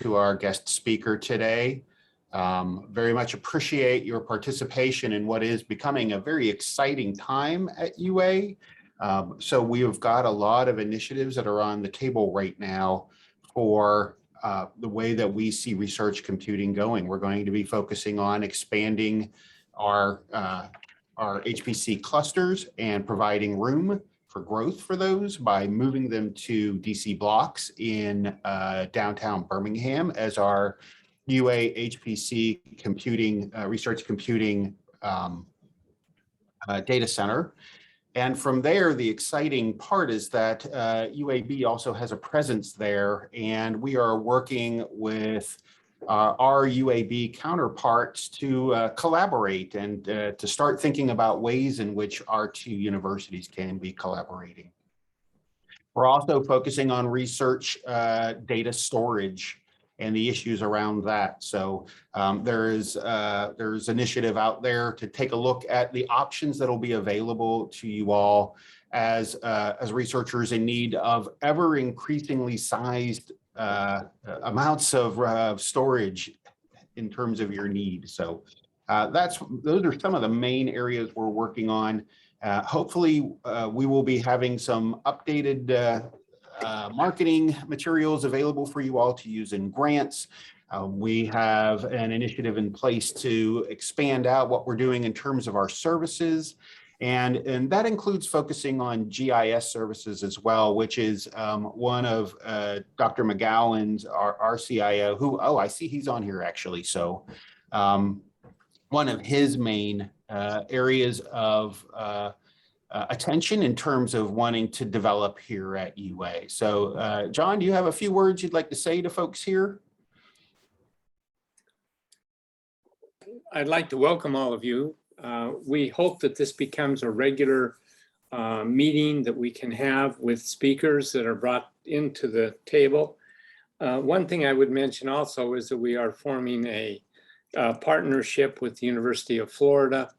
to our guest speaker today. Very much appreciate your participation in what is becoming a very exciting time at UA. So we have got a lot of initiatives that are on the table right now for the way that we see research computing going. We're going to be focusing on expanding our HPC clusters and providing room for growth for those by moving them to DC blocks in downtown Birmingham as our UA HPC computing, research computing data center. And from there, the exciting part is that UAB also has a presence there, and we are working with our UAB counterparts to collaborate and to start thinking about ways in which our two universities can be collaborating. We're also focusing on research data storage and the issues around that. So there's initiative out there to take a look at the options that will be available to you all as researchers in need of ever increasingly sized amounts of storage in terms of your need. So those are some of the main areas we're working on. Hopefully we will be having some updated marketing materials available for you all to use in grants. We have an initiative in place to expand out what we're doing in terms of our services. And that includes focusing on GIS services as well, which is one of Dr. McGowan's, our CIO, who, oh, I see he's on here actually. So one of his main areas of attention in terms of wanting to develop here at UA. So John, do you have a few words you'd like to say to folks here? I'd like to welcome all of you. We hope that this becomes a regular meeting that we can have with speakers that are brought into the table. One thing I would mention also is that we are forming a partnership with the University of Florida.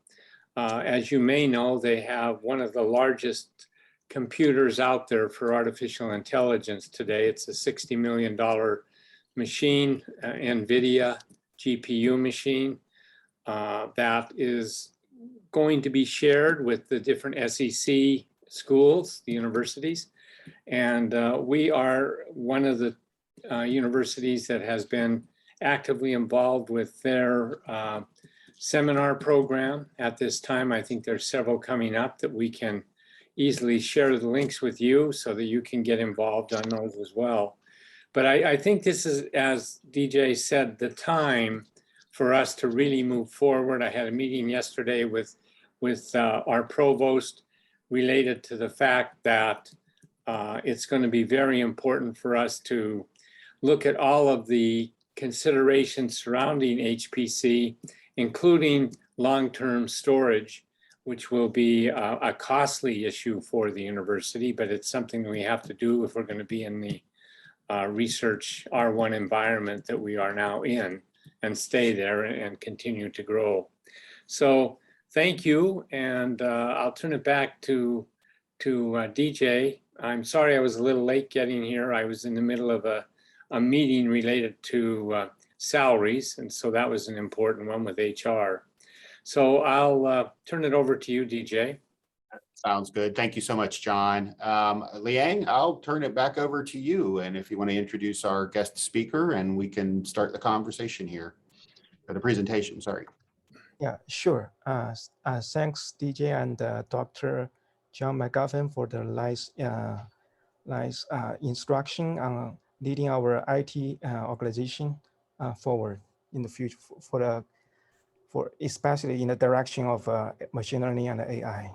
As you may know, they have one of the largest computers out there for artificial intelligence today. It's a $60 million machine, NVIDIA GPU machine. That is going to be shared with the different SEC schools, the universities. And we are one of the universities that has been actively involved with their seminar program at this time. I think there's several coming up that we can easily share the links with you so that you can get involved on those as well. But I think this is, as DJ said, the time for us to really move forward. I had a meeting yesterday with our provost related to the fact that it's going to be very important for us to look at all of the considerations surrounding HPC, including long-term storage, which will be a costly issue for the university, but it's something we have to do if we're going to be in the research R1 environment that we are now in, and stay there and continue to grow. So thank you, and I'll turn it back to DJ. I'm sorry I was a little late getting here. I was in the middle of a meeting related to salaries, and so that was an important one with HR. So I'll turn it over to you, DJ. Sounds good. Thank you so much, John. Liang, I'll turn it back over to you, and if you want to introduce our guest speaker, and we can start the conversation here, or the presentation, sorry. Yeah, sure. Thanks, DJ and Dr. John McGowan for the nice instruction on leading our IT organization forward in the future, for especially in the direction of machine learning and AI.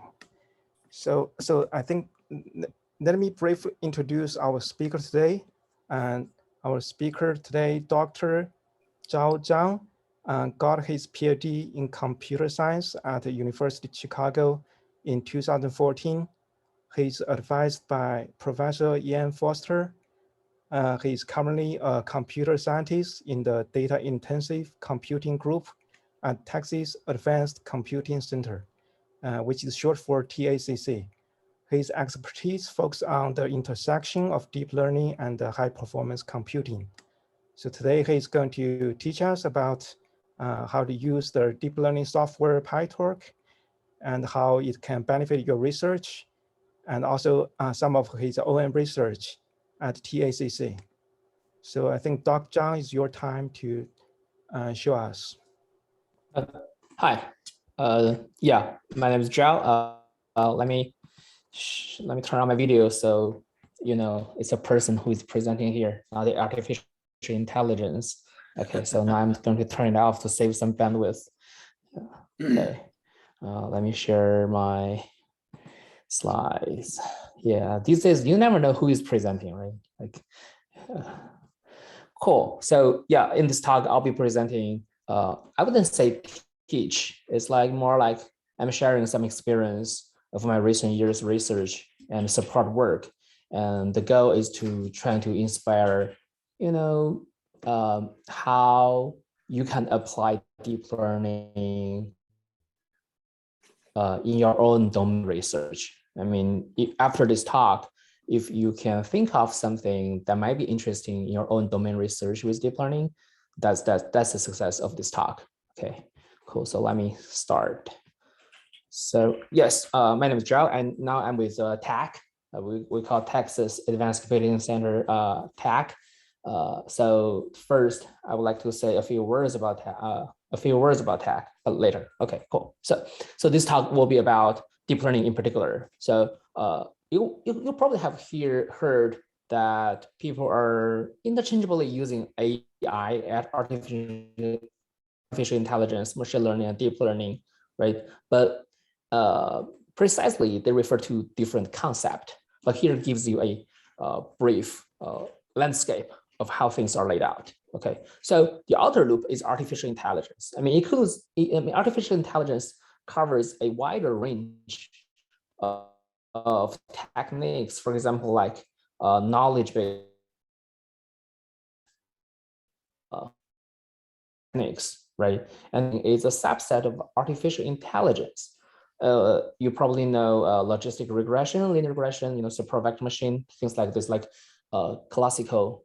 So I think, let me briefly introduce our speaker today. And our speaker today, Dr. Zhao Zhang, got his PhD in computer science at the University of Chicago in 2014. He's advised by Professor Ian Foster. He's currently a computer scientist in the Data Intensive Computing Group at Texas Advanced Computing Center, which is short for TACC. His expertise focuses on the intersection of deep learning and high performance computing. So today he's going to teach us about how to use the deep learning software PyTorch and how it can benefit your research, and also some of his own research at TACC. So I think Dr. Zhang, it's your time to show us. Hi. Yeah, my name is Zhao. Let me turn on my video so you know it's a person who is presenting here, not the artificial intelligence. Okay, so now I'm going to turn it off to save some bandwidth. Okay, let me share my slides. Yeah, these days you never know who is presenting, right? Like, cool. So yeah, in this talk I'll be presenting. I wouldn't say teach. It's like more like I'm sharing some experience of my recent years research and support work. And the goal is to try to inspire, you know, how you can apply deep learning in your own domain research. I mean, after this talk, if you can think of something that might be interesting in your own domain research with deep learning, that's the success of this talk. Okay, cool. So let me start. So yes, my name is Zhao, and now I'm with TAC. We call Texas Advanced Computing Center TAC. So first, I would like to say a few words about TAC later. Okay, cool. So this talk will be about deep learning in particular. So you probably have heard that people are interchangeably using AI at artificial intelligence, machine learning, and deep learning, right? But precisely, they refer to different concepts. But here gives you a brief landscape of how things are laid out. Okay, so the outer loop is artificial intelligence. I mean, artificial intelligence covers a wider range of techniques, for example, like knowledge-based techniques, right? And it's a subset of artificial intelligence. You probably know logistic regression, linear regression, you know, super vector machine, things like this, like classical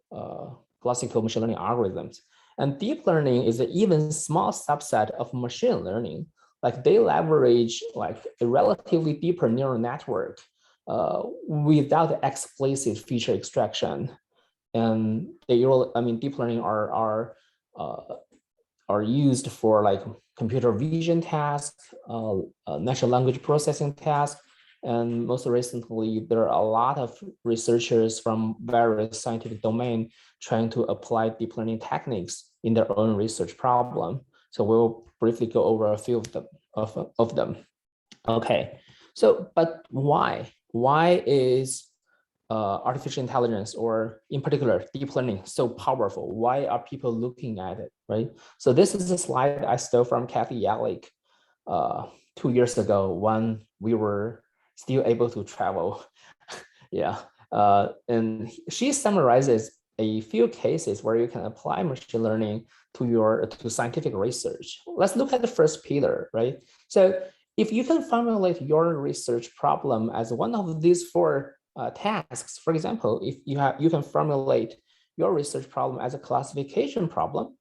machine learning algorithms. And deep learning is an even small subset of machine learning. Like they leverage like a relatively deeper neural network without explicit feature extraction. And deep learning are used for like computer vision tasks, natural language processing tasks, and most recently, there are a lot of researchers from various scientific domains trying to apply deep learning techniques in their own research problem. So we'll briefly go over a few of them. Okay, so but why? Why is artificial intelligence, or in particular deep learning, so powerful? Why are people looking at it, right? So this is a slide I stole from Kathy Yalik 2 years ago when we were still able to travel. Yeah, and she summarizes a few cases where you can apply machine learning to scientific research. Let's look at the first pillar, right? So if you can formulate your research problem as one of these four tasks, for example, if you can formulate your research problem as a classification problem,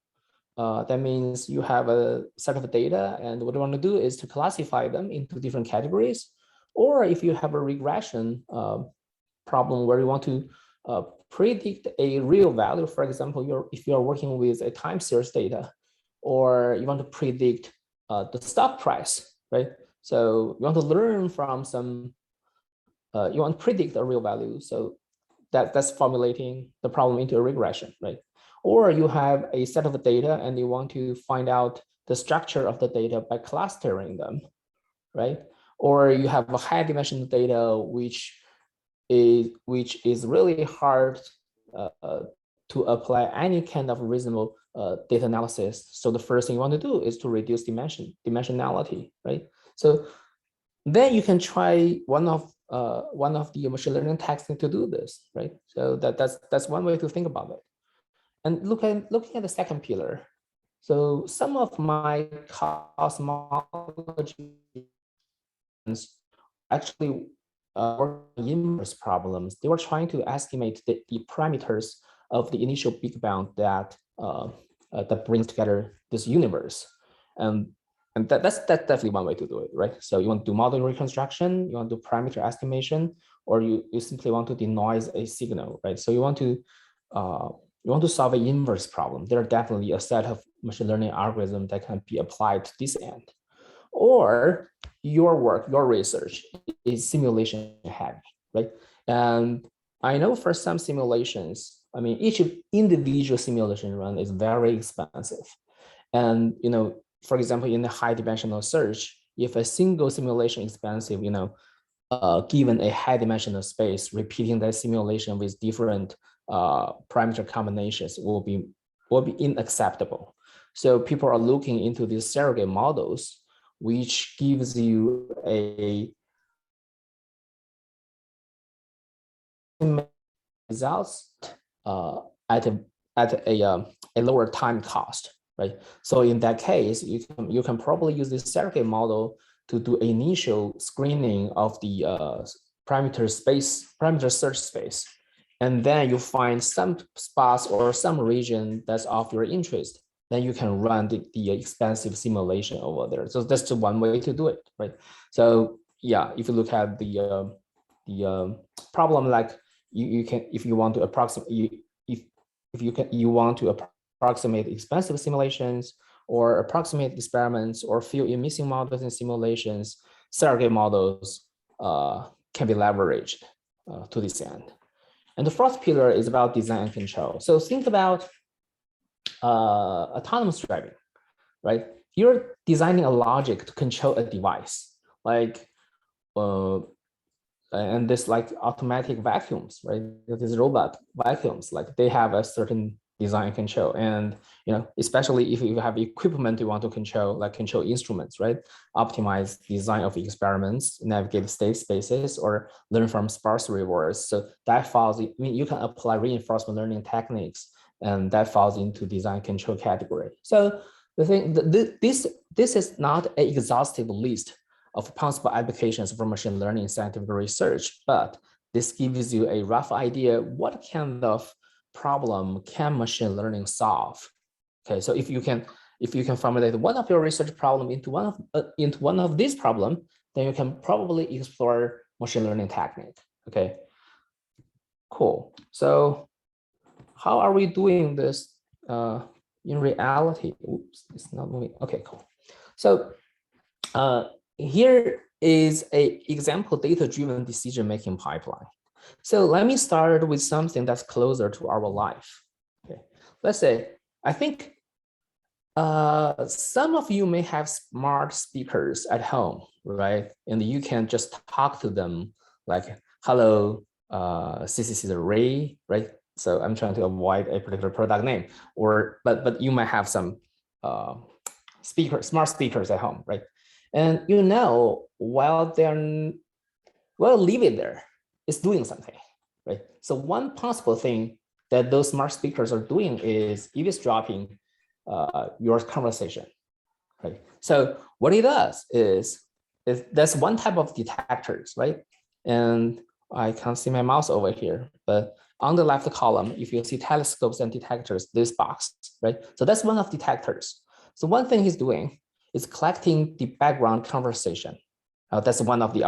that means you have a set of data, and what you want to do is to classify them into different categories. Or if you have a regression problem where you want to predict a real value, for example, if you're working with a time series data, or you want to predict the stock price, right? So you want to learn from some, you want to predict a real value. So that's formulating the problem into a regression, right? Or you have a set of data and you want to find out the structure of the data by clustering them, right? Or you have a high dimensional data which is really hard to apply any kind of reasonable data analysis. So the first thing you want to do is to reduce dimensionality, right? So then you can try one of the machine learning techniques to do this, right? So that's one way to think about it. And looking at the second pillar. So some of my cosmology actually work inverse problems. They were trying to estimate the parameters of the initial big bang that that brings together this universe. And that's definitely one way to do it, right? So you want to do model reconstruction, you want to do parameter estimation, or you simply want to denoise a signal, right? So you want to solve an inverse problem. There are definitely a set of machine learning algorithms that can be applied to this end. Or your work, your research is simulation heavy, right? And I know for some simulations, I mean, each individual simulation run is very expensive. And, you know, for example, in a high dimensional search, if a single simulation is expensive, you know, given a high dimensional space, repeating that simulation with different parameter combinations will be unacceptable. So people are looking into these surrogate models, which gives you a results at a lower time cost, right? So in that case, you can probably use this surrogate model to do initial screening of the parameter search space, and then you find some spots or some region that's of your interest. Then you can run the expensive simulation over there. So that's the one way to do it, right? So yeah, if you look at the problem, like you can, if you want to approximate, you want to approximate expensive simulations or approximate experiments or fill in missing models in simulations, surrogate models can be leveraged to this end. And the fourth pillar is about design and control. So think about autonomous driving, right? You're designing a logic to control a device, like, and this like automatic vacuums, right? These robot vacuums, like they have a certain design control. And, you know, especially if you have equipment you want to control, like control instruments, right? Optimize design of experiments, navigate state spaces, or learn from sparse rewards. So that falls, I mean, you can apply reinforcement learning techniques, and that falls into design control category. So the thing, this is not an exhaustive list of possible applications for machine learning in scientific research, but this gives you a rough idea what kind of problem can machine learning solve. Okay, so if you can formulate one of your research problem into one of these problems, then you can probably explore machine learning technique. Okay, cool. So how are we doing this in reality? Oops, it's not moving. Okay, cool. So here is an example data-driven decision-making pipeline. So let me start with something that's closer to our life. Okay, let's say, I think some of you may have smart speakers at home, right? And you can just talk to them like, hello, CCC Ray, right? So I'm trying to avoid a particular product name, or but you might have some smart speakers at home, right? And you know, while leave it there, it's doing something, right? So one possible thing that those smart speakers are doing is eavesdropping your conversation, right? So what it does is that's one type of detectors, right? And I can't see my mouse over here, but on the left column, if you see telescopes and detectors, this box, right? So that's one of detectors. So one thing he's doing is collecting the background conversation. That's one of the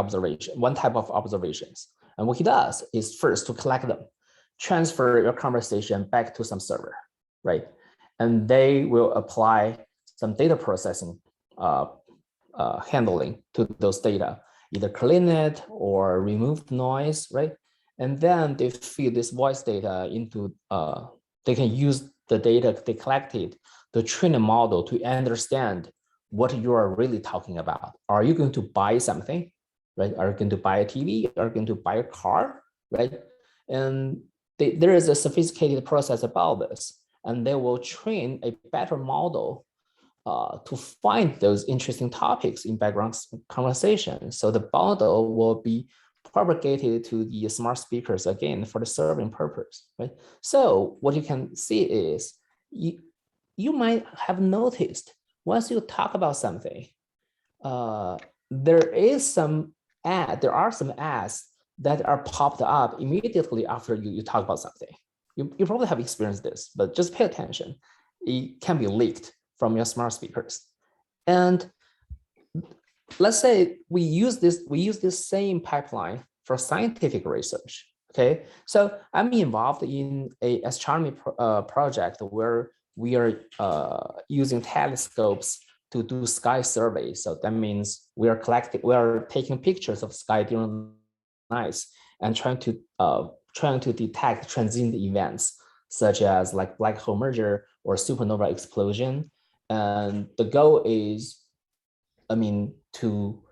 one type of observations. And what he does is first to collect them, transfer your conversation back to some server, right? And they will apply some data processing handling to those data, either clean it or remove the noise, right? And then they feed this voice data into, they can use the data they collected to train a model to understand what you are really talking about. Are you going to buy something, right? Are you going to buy a TV? Are you going to buy a car, right? And there is a sophisticated process about this, and they will train a better model to find those interesting topics in background conversation. So the model will be propagated to the smart speakers again for the serving purpose, right? So what you can see is you might have noticed once you talk about something, there are some ads that are popped up immediately after you talk about something. you probably have experienced this, but just pay attention. It can be leaked from your smart speakers. And let's say we use this same pipeline for scientific research. Okay, so I'm involved in a astronomy project where we are using telescopes to do sky surveys. So that means we are taking pictures of sky during nights and trying to detect transient events such as like black hole merger or supernova explosion. And the goal is, to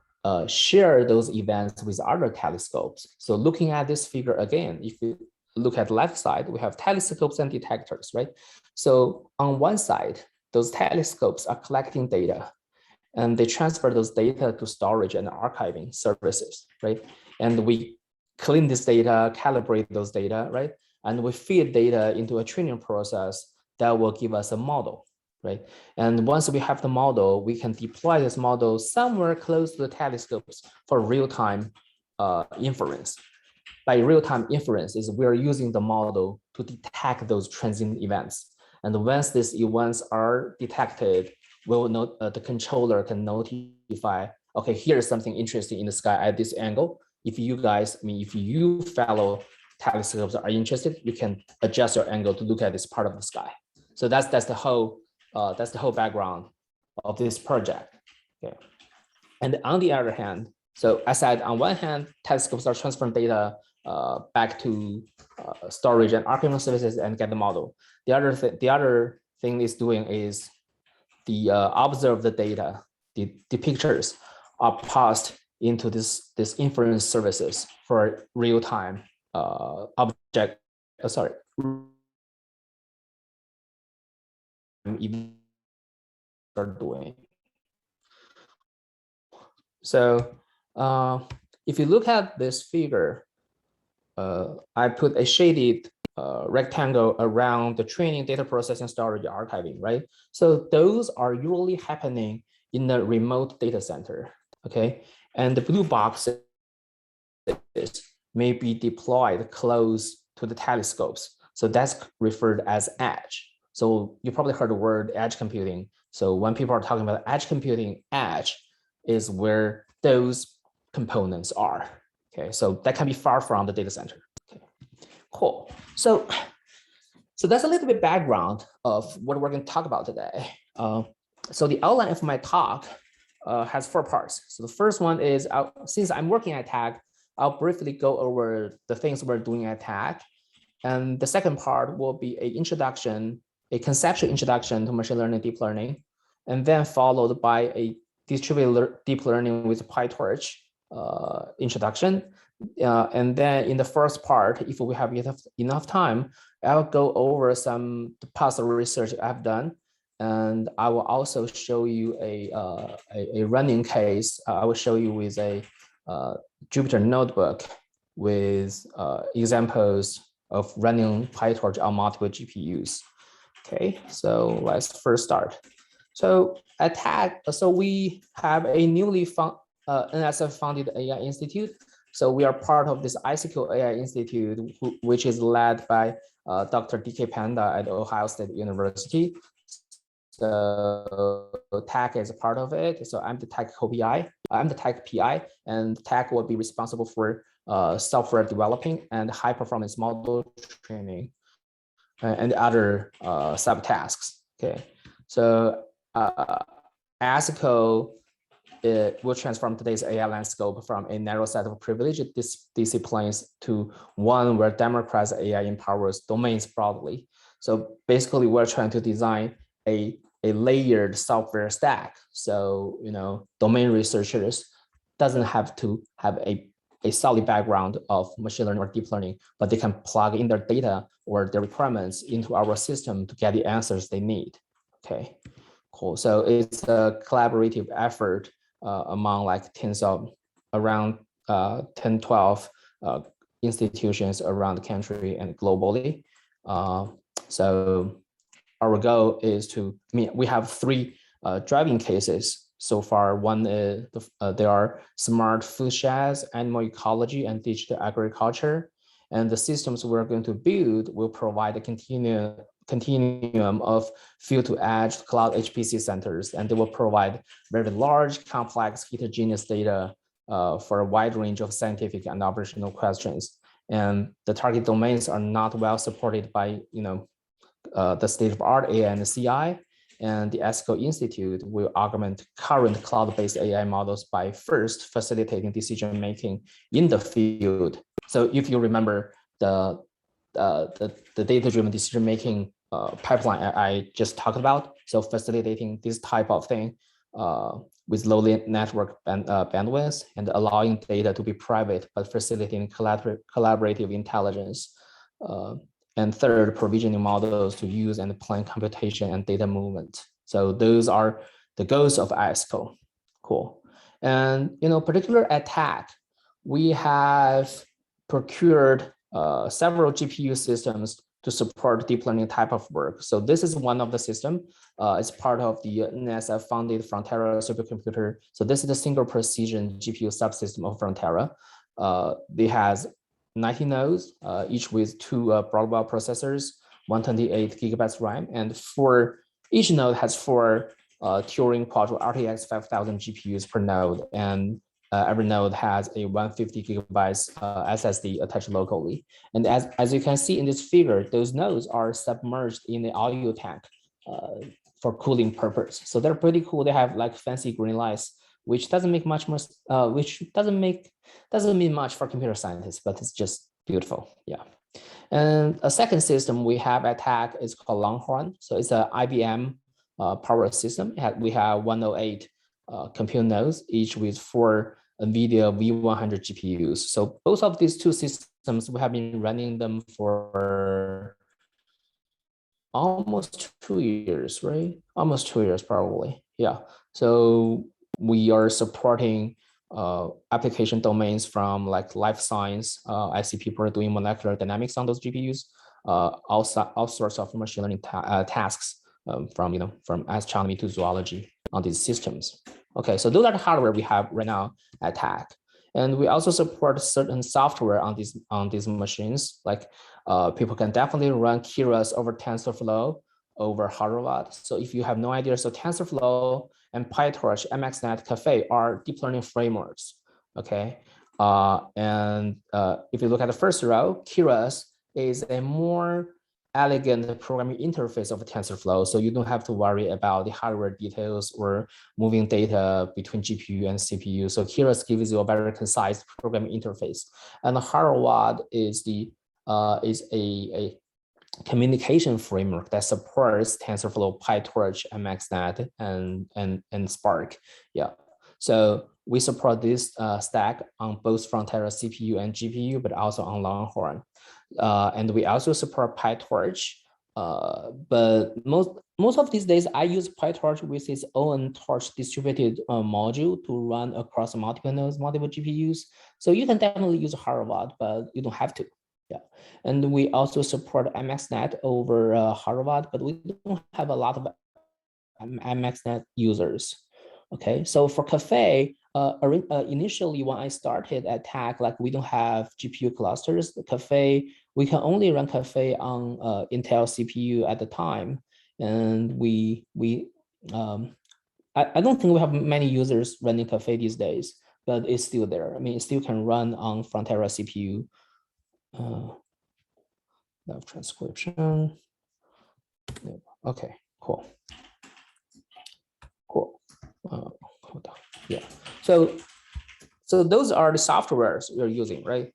share those events with other telescopes. So looking at this figure again, if you look at the left side, we have telescopes and detectors, right? So on one side, those telescopes are collecting data and they transfer those data to storage and archiving services, right? And we clean this data, calibrate those data, right? And we feed data into a training process that will give us a model, right? And once we have the model, we can deploy this model somewhere close to the telescopes for real-time inference. By real-time inference is we're using the model to detect those transient events. And once these events are detected, we'll note the controller can notify, okay, here's something interesting in the sky at this angle. If you guys, if you fellow telescopes are interested, you can adjust your angle to look at this part of the sky. So that's the whole background of this project. Okay. And on the other hand, so I said on one hand, telescopes are transferring data back to storage and archiving services and get the model. The other thing it's doing is the observe the data, the pictures are passed into this inference services for real time event are doing. So if you look at this figure, I put a shaded rectangle around the training, data processing, storage, archiving, right? So those are usually happening in the remote data center, okay? And the blue boxes may be deployed close to the telescopes. So that's referred as edge. So you probably heard the word edge computing. So when people are talking about edge computing, edge is where those components are. Okay, so that can be far from the data center. Okay, cool. So that's a little bit background of what we're going to talk about today. So the outline of my talk has 4 parts. So the first one is, since I'm working at TAG, I'll briefly go over the things we're doing at TAG. And the second part will be a conceptual introduction to machine learning, deep learning, and then followed by a distributed deep learning with PyTorch introduction. And then in the first part, if we have enough time, I'll go over some past research I've done. And I will also show you a running case. I will show you with a Jupyter notebook with examples of running PyTorch on multiple GPUs. Okay, so let's first start. So at TAG, so we have a newly NSF-funded AI Institute. So we are part of this Asico AI Institute, which is led by Dr. D.K. Panda at Ohio State University. So TAG is a part of it. So I'm the TAG co-PI. I'm the TAG PI, and TAG will be responsible for software developing and high performance model training and other subtasks. Okay, so Asico will transform today's AI landscape from a narrow set of privileged disciplines to one where democratized AI empowers domains broadly. So basically, we're trying to design a layered software stack. So, domain researchers doesn't have to have a solid background of machine learning or deep learning, but they can plug in their data or their requirements into our system to get the answers they need. Okay, cool. So it's a collaborative effort among like around 10, 12 institutions around the country and globally. So our goal is to, we have 3 driving cases so far. One is there are smart food sheds, animal ecology, and digital agriculture. And the systems we're going to build will provide a continuum of field to edge cloud HPC centers, and they will provide very large, complex, heterogeneous data for a wide range of scientific and operational questions. And the target domains are not well supported by the state-of-art AI and the CI. And the Asico Institute will augment current cloud-based AI models by first facilitating decision-making in the field. So if you remember the data-driven decision-making pipeline I just talked about, so facilitating this type of thing with low network bandwidth and allowing data to be private, but facilitating collaborative intelligence. And third, provisioning models to use and plan computation and data movement. So those are the goals of Asico. Cool. And particular attack, we have procured several GPU systems to support deep learning type of work. So this is one of the system. It's part of the NSF-funded Frontera supercomputer. So this is the single precision GPU subsystem of Frontera. It has 90 nodes, each with 2 Broadwell processors, 128 gigabytes RAM, and each node has 4 Turing Quadro RTX 5000 GPUs per node, and every node has a 150 gigabytes SSD attached locally. And as you can see in this figure, those nodes are submerged in the audio tank for cooling purpose. So they're pretty cool. They have like fancy green lights, which doesn't make much more, doesn't mean much for computer scientists, but it's just beautiful. Yeah. And a second system we have at TAC is called Longhorn. So it's an IBM power system. We have 108 compute nodes, each with 4 NVIDIA V100 GPUs. So both of these 2 systems, we have been running them for almost 2 years, right? Almost 2 years, probably. Yeah. So we are supporting application domains from like life science. I see people are doing molecular dynamics on those GPUs, all sorts of machine learning tasks from astronomy to zoology on these systems. Okay, so those are the hardware we have right now at TAC. And we also support certain software on these machines. Like people can definitely run Keras over TensorFlow over Harvard. So if you have no idea, so TensorFlow and PyTorch, MXNet, Caffe are deep learning frameworks. Okay, and if you look at the first row, Keras is a more elegant programming interface of TensorFlow, so you don't have to worry about the hardware details or moving data between GPU and CPU. So Keras gives you a very concise programming interface, and Harvard is a communication framework that supports TensorFlow, PyTorch, MXNet, and Spark. Yeah, so we support this stack on both Frontera CPU and GPU, but also on Longhorn. And we also support PyTorch, but most of these days I use PyTorch with its own torch distributed module to run across multiple nodes, multiple GPUs. So you can definitely use Harvard, but you don't have to. Yeah, and we also support MXNet over Harvard, but we don't have a lot of MXNet users. Okay, so for Caffe, initially when I started at TAC, like we don't have GPU clusters. The Caffe, we can only run Caffe on Intel CPU at the time, and I don't think we have many users running Caffe these days, but it's still there. I mean, it still can run on Frontera CPU. Love transcription. Okay, cool. Hold on. Yeah. So those are the softwares you're using, right?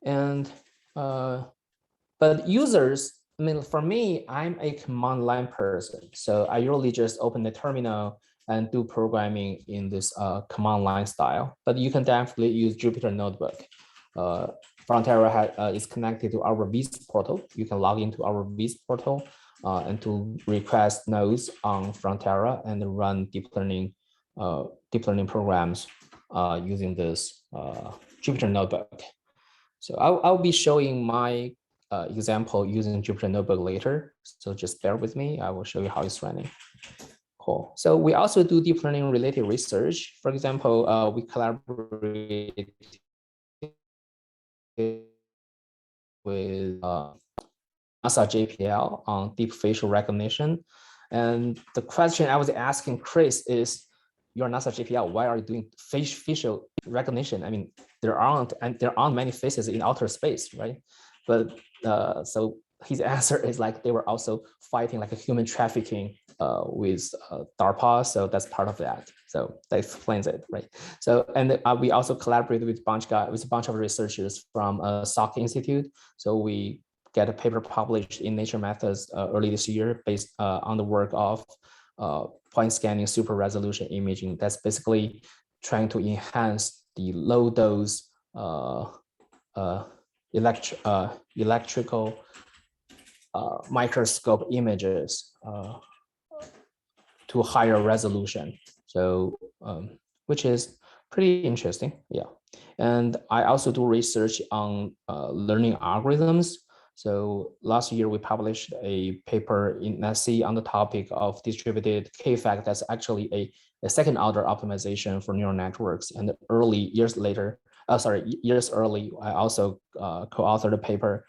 And but users, I mean, for me, I'm a command line person, so I usually just open the terminal and do programming in this command line style. But you can definitely use Jupyter Notebook. Frontera is connected to our Viz portal. You can log into our Viz portal and to request nodes on Frontera and run deep learning programs using this Jupyter Notebook. So I'll be showing my example using Jupyter Notebook later. So just bear with me. I will show you how it's running. Cool. So we also do deep learning related research. For example, we collaborate with NASA JPL on deep facial recognition. And the question I was asking Chris is, you're NASA JPL, why are you doing facial recognition? I mean, there aren't many faces in outer space, right? But so his answer is like they were also fighting like a human trafficking with DARPA, so that's part of that. So that explains it, right? So and we also collaborated with a bunch of researchers from Salk Institute. So we get a paper published in Nature Methods early this year based on the work of point scanning super resolution imaging. That's basically trying to enhance the low dose electrical microscope images to higher resolution. So which is pretty interesting, yeah. And I also do research on learning algorithms. So last year we published a paper in NSC on the topic of distributed K-fact. That's actually a second order optimization for neural networks. And years early, I also co-authored a paper,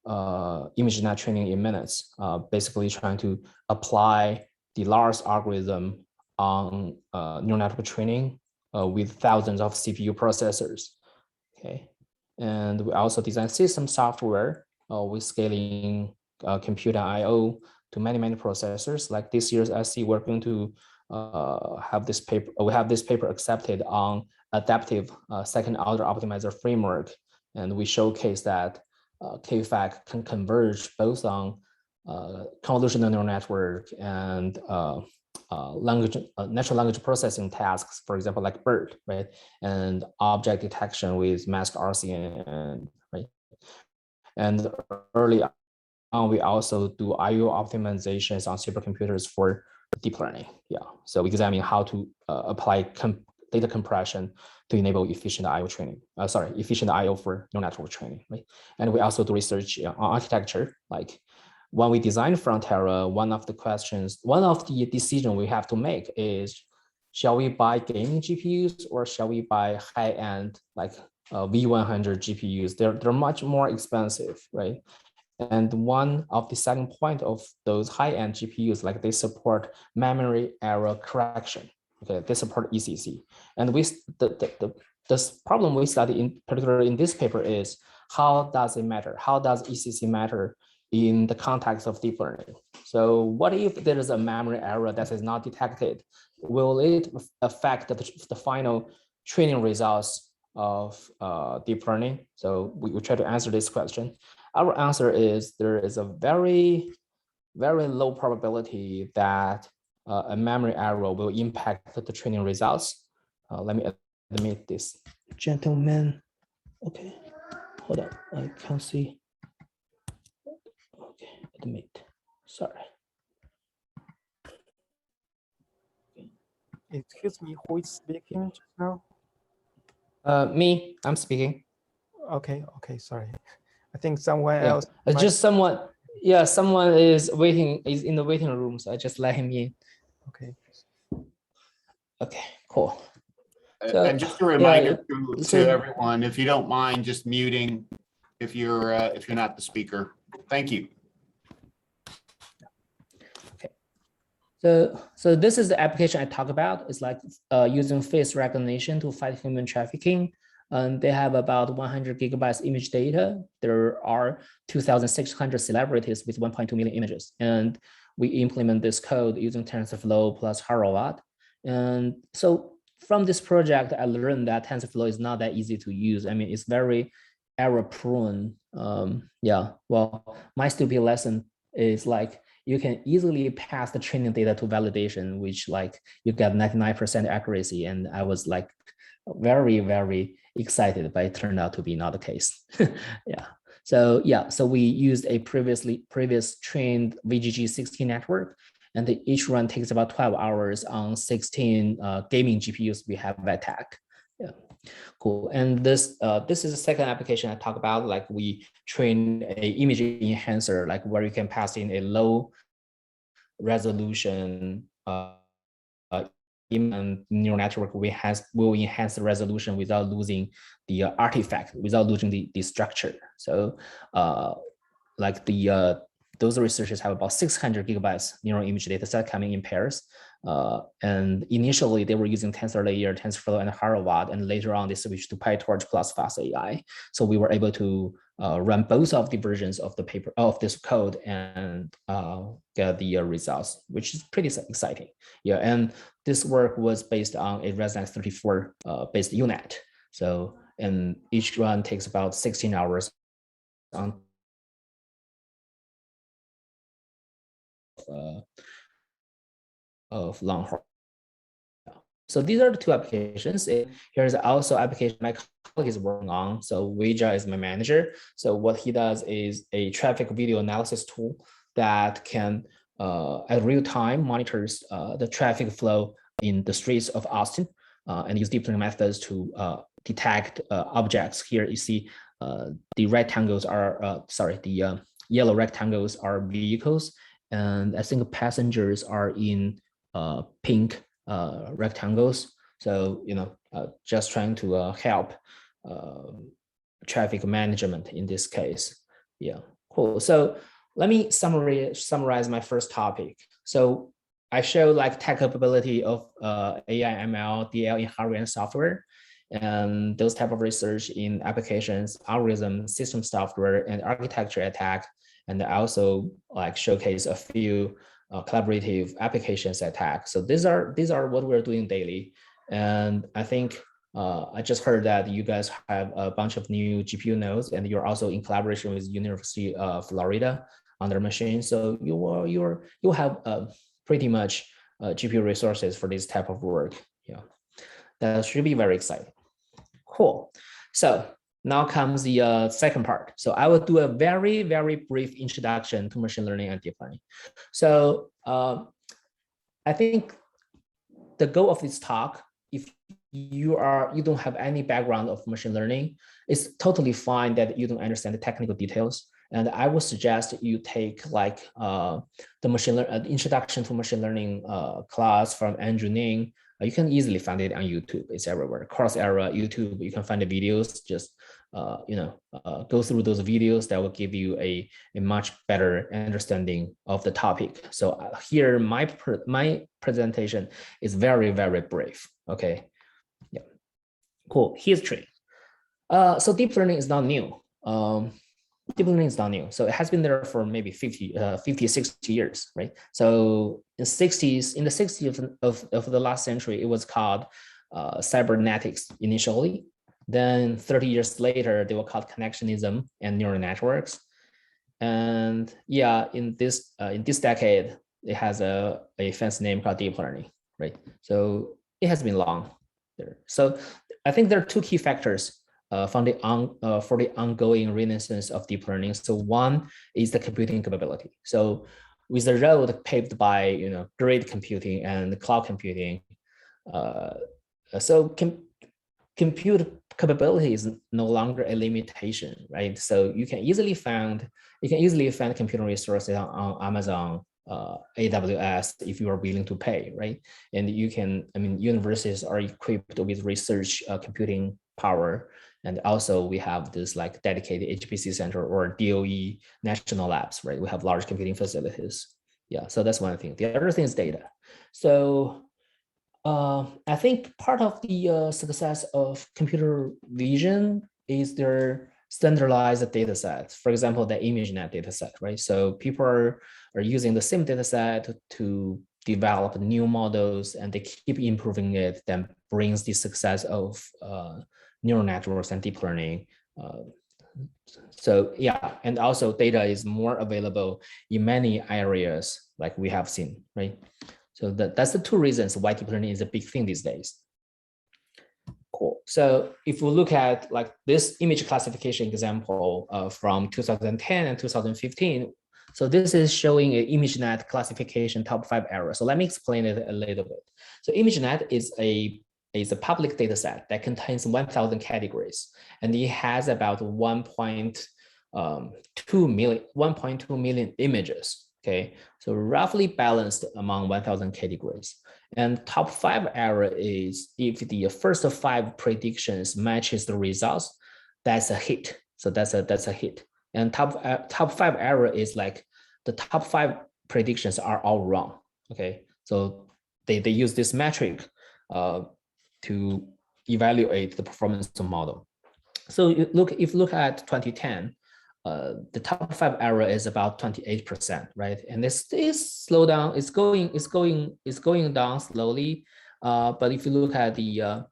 ImageNet training in minutes, basically trying to apply the large algorithm on neural network training with thousands of CPU processors. Okay, and we also design system software with scaling compute and I/O to many processors. Like this year's SC, we're going to have this paper. We have this paper accepted on adaptive second order optimizer framework, and we showcase that K-fact can converge both on convolutional neural network and natural language processing tasks, for example, like BERT, right? And object detection with masked RCN, right? And early on, we also do I/O optimizations on supercomputers for deep learning. Yeah, so we examine how to apply data compression to enable efficient I/O training. Efficient I/O for neural network training, right? And we also do research on architecture. Like when we design Frontera, one of the decisions we have to make is, shall we buy gaming GPUs or shall we buy high-end like V100 GPUs? They're much more expensive, right? And one of the selling point of those high-end GPUs, like they support memory error correction. Okay, they support ECC. And the problem we study in particular in this paper is, how does it matter? How does ECC matter in the context of deep learning? So what if there is a memory error that is not detected? Will it affect the final training results of deep learning? So we try to answer this question. Our answer is there is a very low probability that a memory error will impact the training results. Let me admit this. Gentlemen, okay, hold on, I can't see. Okay, admit, sorry. Excuse me, who is speaking just now? Me, I'm speaking. Okay, sorry. I think someone else. Just someone, someone is in the waiting room, so I just let him in. Okay. Okay, cool. And just a reminder to everyone, if you don't mind, just muting if you're not the speaker. Thank you. Okay. So this is the application I talk about. It's like using face recognition to fight human trafficking. And they have about 100 gigabytes image data. There are 2,600 celebrities with 1.2 million images. And we implement this code using TensorFlow plus Harrowat. And so from this project, I learned that TensorFlow is not that easy to use. I mean, it's very error prone. Well, my stupid lesson is like, you can easily pass the training data to validation, which like you get 99% accuracy. And I was like very excited, but it turned out to be not the case. So we used a previous trained VGG16 network, and each run takes about 12 hours on 16 gaming GPUs we have at TAC. Yeah, cool. And this is the second application I talk about. Like we train a image enhancer, like where you can pass in a low resolution and neural network will enhance the resolution without losing the artifact, without losing the structure. So like those researchers have about 600 gigabytes neural image data set coming in pairs. And initially they were using tensor layer, TensorFlow, and Harvard, and later on they switched to PyTorch plus FastAI. So we were able to run both of the versions of the paper of this code and get the results, which is pretty exciting. Yeah, and this work was based on a Resonance 34 based UNet. So, and each run takes about 16 hours on of Longhorn. So these are the two applications. Here's also application my colleague is working on. So Weija is my manager. So what he does is a traffic video analysis tool that can at real time monitors the traffic flow in the streets of Austin and use deep learning methods to detect objects. Here you see the rectangles are, the yellow rectangles are vehicles. And I think passengers are in pink rectangles. So, just trying to help traffic management in this case. Yeah, cool. So let me summarize my first topic. So I showed like tech capability of AI, ML, DL in hardware and software, and those type of research in applications, algorithm, system software, and architecture attack. And I also like showcase a few collaborative applications attack. So these are what we're doing daily. And I think I just heard that you guys have a bunch of new GPU nodes, and you're also in collaboration with University of Florida on their machine. So you'll have pretty much GPU resources for this type of work. Yeah, that should be very exciting. Cool. So now comes the second part. So I will do a very, very brief introduction to machine learning and deep learning. So I think the goal of this talk, if you don't have any background of machine learning, it's totally fine that you don't understand the technical details. And I would suggest you take like the introduction to machine learning class from Andrew Ning. You can easily find it on YouTube. It's everywhere. Coursera, YouTube. You can find the videos. Just go through those videos. That will give you a much better understanding of the topic. So here, my presentation is very, very brief. Okay. Yeah. Cool. History. So deep learning is not new. Deep learning is not new. So it has been there for maybe 50, 60 years, right? So in the 60s of the last century, it was called cybernetics initially. Then 30 years later, they were called connectionism and neural networks. And yeah, in this decade, it has a fancy name called deep learning, right? So it has been long there. So I think there are two key factors for the ongoing renaissance of deep learning. So one is the computing capability. So with the road paved by grid computing and cloud computing, compute capability is no longer a limitation, right? So you can easily find computing resources on Amazon, AWS if you are willing to pay, right? And universities are equipped with research computing power. And also we have this like dedicated HPC center or DOE national labs, right? We have large computing facilities. Yeah, so that's one thing. The other thing is data. So I think part of the success of computer vision is their standardized data sets. For example, the ImageNet data set, right? So people are using the same data set to develop new models, and they keep improving it. That brings the success of neural networks and deep learning. So yeah, and also data is more available in many areas like we have seen, right? So that's the two reasons why deep learning is a big thing these days. Cool. So if we look at like this image classification example from 2010 and 2015, so this is showing an ImageNet classification top 5 error. So let me explain it a little bit. So ImageNet is a public data set that contains 1,000 categories, and it has about 1.2 million images. Okay, so roughly balanced among 1000 categories. And top 5 error is if the first 5 predictions matches the results, that's a hit. So that's a hit. And top 5 error is like the top 5 predictions are all wrong. Okay, so they use this metric to evaluate the performance of the model. So if you look at 2010, the top 5 error is about 28%, right? And this is slow down. It's going down slowly. But if you look at the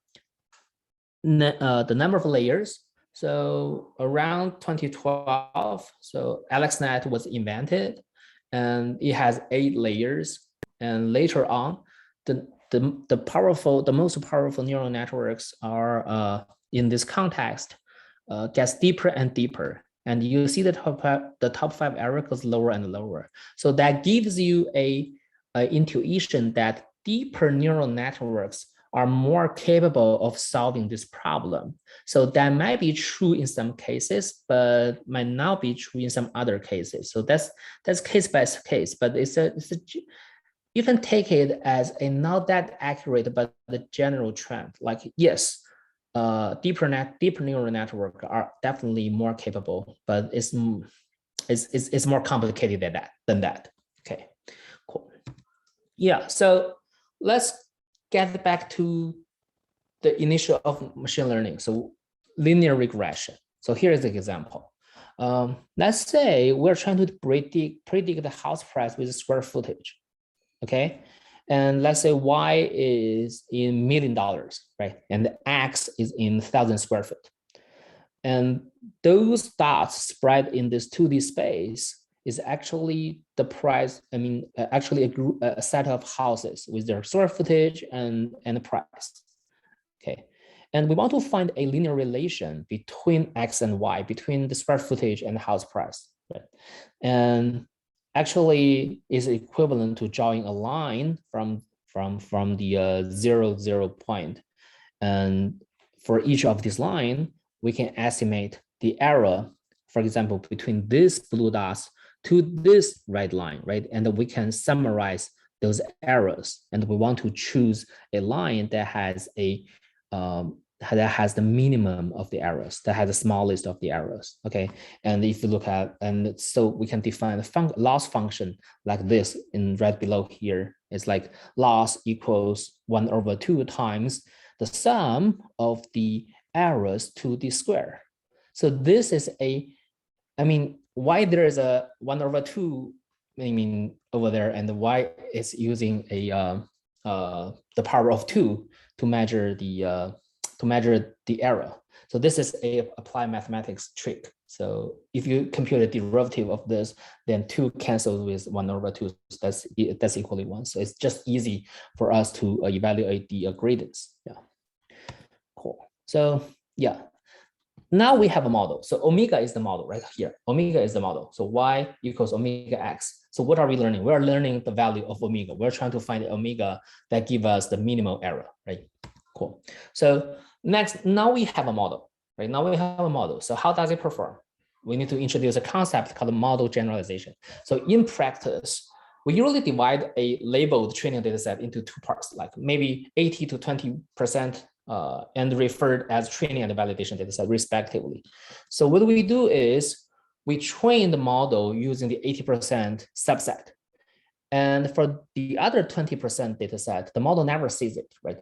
number of layers, so around 2012, so AlexNet was invented, and it has 8 layers. And later on, the most powerful neural networks are in this context gets deeper and deeper. And you see the top 5 error goes lower and lower. So that gives you a intuition that deeper neural networks are more capable of solving this problem. So that might be true in some cases, but might not be true in some other cases. So that's case by case, but you can take it as a not that accurate, but the general trend. Like, yes, deeper neural network are definitely more capable, but it's more complicated than that. Okay, cool. Yeah, so let's get back to the initial of machine learning. So linear regression. So here's the example. Let's say we're trying to predict the house price with square footage. Okay, and let's say Y is in $1 million, right? And X is in 1,000 square feet. And those dots spread in this 2D space is actually the price. I mean, actually a set of houses with their square footage and the price. Okay, and we want to find a linear relation between X and Y, between the square footage and the house price, right? And actually is equivalent to drawing a line from the 0 point. And for each of these line, we can estimate the error, for example, between this blue dots to this red line, right? And then we can summarize those errors. And we want to choose a line that has the minimum of the errors, that has the smallest of the errors. Okay, and if you look at, and so we can define the loss function like this in red below here. It's like loss equals 1/2 times the sum of the errors to the square. So this is why there is a 1/2, I mean, over there, and why it's using the power of 2 to measure the error. So this is a applied mathematics trick. So if you compute a derivative of this, then 2 cancels with 1/2. That's equally 1. So it's just easy for us to evaluate the gradients. Yeah, cool. So yeah, now we have a model. So omega is the model right here. Omega is the model. So Y equals omega X. So what are we learning? We're learning the value of omega. We're trying to find the omega that give us the minimal error, right? Cool. So next, now we have a model, right? Now we have a model. So how does it perform? We need to introduce a concept called model generalization. So in practice, we usually divide a labeled training data set into 2 parts, like maybe 80 to 20% and referred as training and validation data set respectively. So what we do is we train the model using the 80% subset. And for the other 20% data set, the model never sees it, right?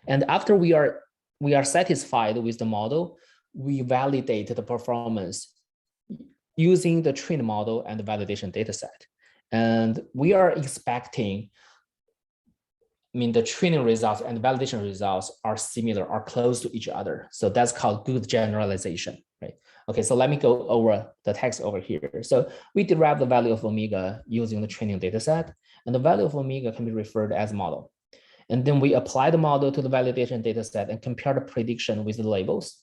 And after we are satisfied with the model, we validate the performance using the trained model and the validation data set. And we are expecting, the training results and the validation results are similar, are close to each other. So that's called good generalization, right? Okay, so let me go over the text over here. So we derive the value of omega using the training data set, and the value of omega can be referred as model. And then we apply the model to the validation data set and compare the prediction with the labels.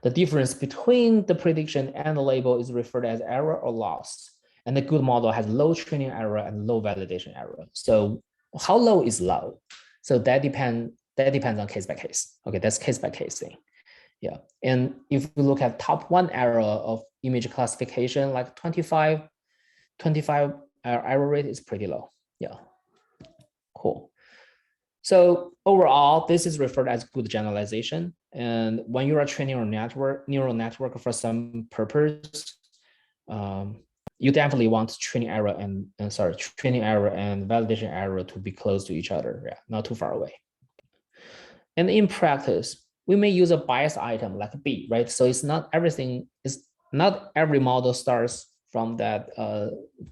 The difference between the prediction and the label is referred as error or loss. And the good model has low training error and low validation error. So how low is low? So that depends on case by case. Okay, that's case by case thing. Yeah, and if we look at top 1 error of image classification, like 25 our error rate is pretty low. Yeah, cool. So overall, this is referred as good generalization. And when you are training your neural network for some purpose, you definitely want training error and validation error to be close to each other, yeah, not too far away. And in practice, we may use a bias item like B, right? So it's not everything, is not every model starts from that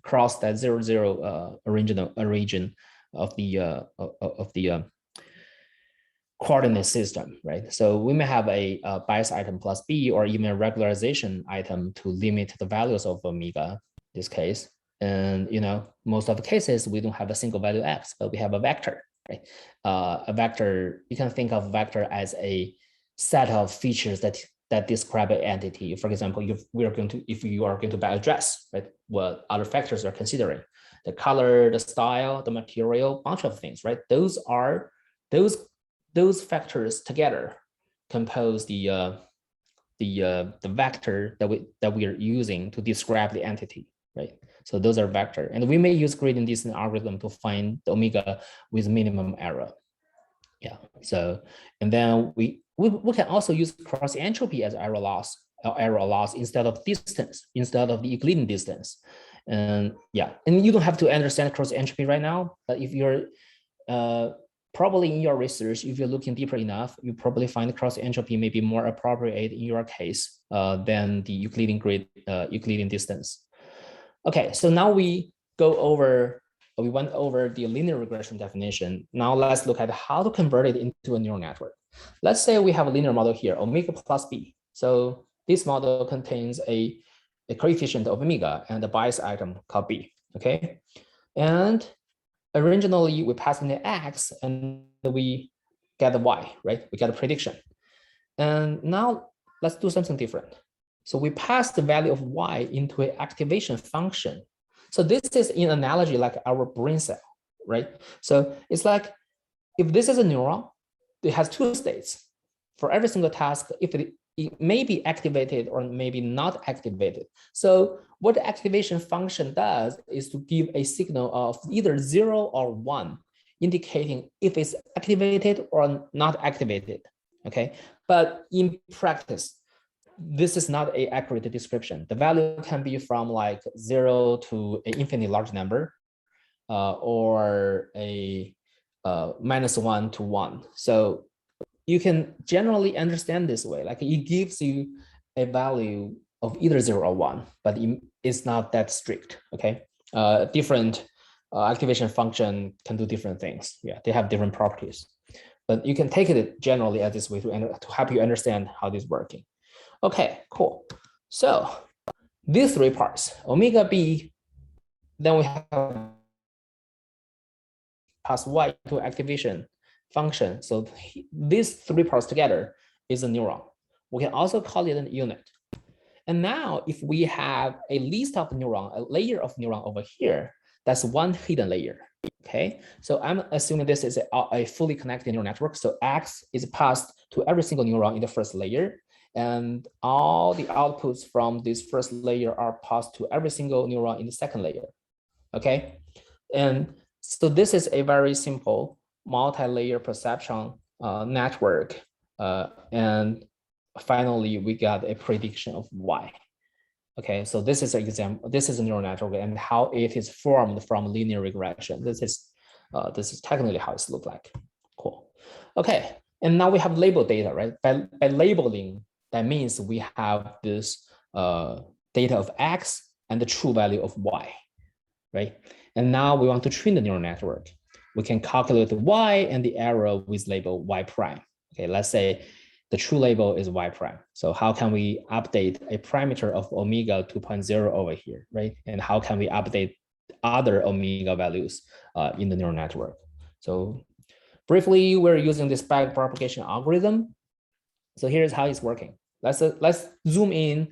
cross that 0, 0 region of the coordinate system, right? So we may have a bias item plus B, or even a regularization item to limit the values of omega, this case. And most of the cases we don't have a single value X, but we have a vector, right? A vector, you can think of vector as a set of features that describe an entity. For example, if you are going to buy a dress, right? What other factors are considering? The color, the style, the material, bunch of things, right? Those factors together compose the vector that we are using to describe the entity, right? So those are vector, and we may use gradient descent algorithm to find the omega with minimum error. Yeah. So, and then we can also use cross entropy as error loss instead of distance, instead of the Euclidean distance. And yeah, and you don't have to understand cross entropy right now, but if you're probably in your research, if you're looking deeper enough, you probably find cross entropy may be more appropriate in your case than the Euclidean distance. Okay, so now we went over the linear regression definition. Now let's look at how to convert it into a neural network. Let's say we have a linear model here, omega plus B. So this model contains a coefficient of omega and a bias item called B, okay? And originally we pass in the X and we get the Y, right? We get a prediction. And now let's do something different. So we pass the value of Y into an activation function. So this is in analogy like our brain cell, right? So it's like, if this is a neuron, it has two states. For every single task, if it may be activated or maybe not activated. So what the activation function does is to give a signal of either 0 or 1, indicating if it's activated or not activated, okay? But in practice, this is not an accurate description. The value can be from like 0 to an infinitely large number, or a -1 to 1. So you can generally understand this way, like it gives you a value of either 0 or 1, but it's not that strict, okay? Different activation function can do different things. Yeah, they have different properties, but you can take it generally as this way to help you understand how this is working. Okay, cool. So these three parts, omega B, then we have pass Y to activation function. So these three parts together is a neuron. We can also call it an unit. And now if we have a list of neuron, a layer of neuron over here, that's one hidden layer, okay? So I'm assuming this is a fully connected neural network. So X is passed to every single neuron in the first layer, and all the outputs from this first layer are passed to every single neuron in the second layer, okay? And so this is a very simple multi-layer perception network. And finally, we got a prediction of Y. Okay, so this is an example. This is a neural network and how it is formed from linear regression. This is technically how it's look like. Cool. Okay, and now we have label data, right? By labeling, that means we have this data of X and the true value of Y, right? And now we want to train the neural network. We can calculate the Y and the error with label Y prime. Okay, let's say the true label is Y prime. So how can we update a parameter of omega 2.0 over here, right? And how can we update other omega values in the neural network? So briefly, we're using this backpropagation algorithm. So here's how it's working. Let's zoom in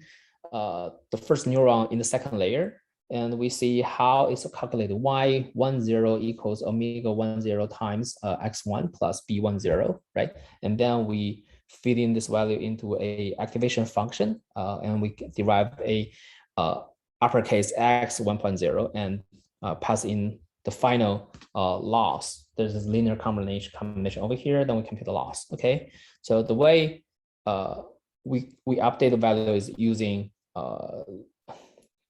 the first neuron in the second layer, and we see how it's calculated. Y10 equals omega 10 times x1 plus b10, right? And then we feed in this value into a activation function, and we derive a uppercase x 1.0 and pass in the final loss. There's this linear combination over here, then we compute the loss. Okay, so the way we update the value is using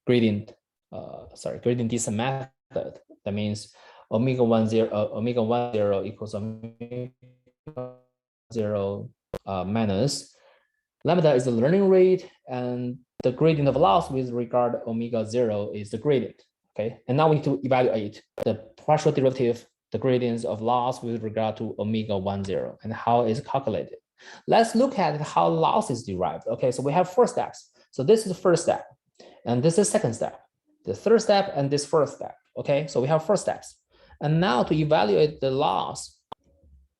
gradient descent method. That means omega 1 0 equals omega 0 minus lambda is the learning rate, and the gradient of loss with regard to omega 0 is the gradient. Okay, and now we need to evaluate the partial derivative, the gradients of loss with regard to omega 1 0, and how is it calculated. Let's look at how loss is derived. Okay, so we have 4 steps. So this is the first step, and this is the second step, the third step, and this first step. Okay, so we have 4 steps. And now to evaluate the loss,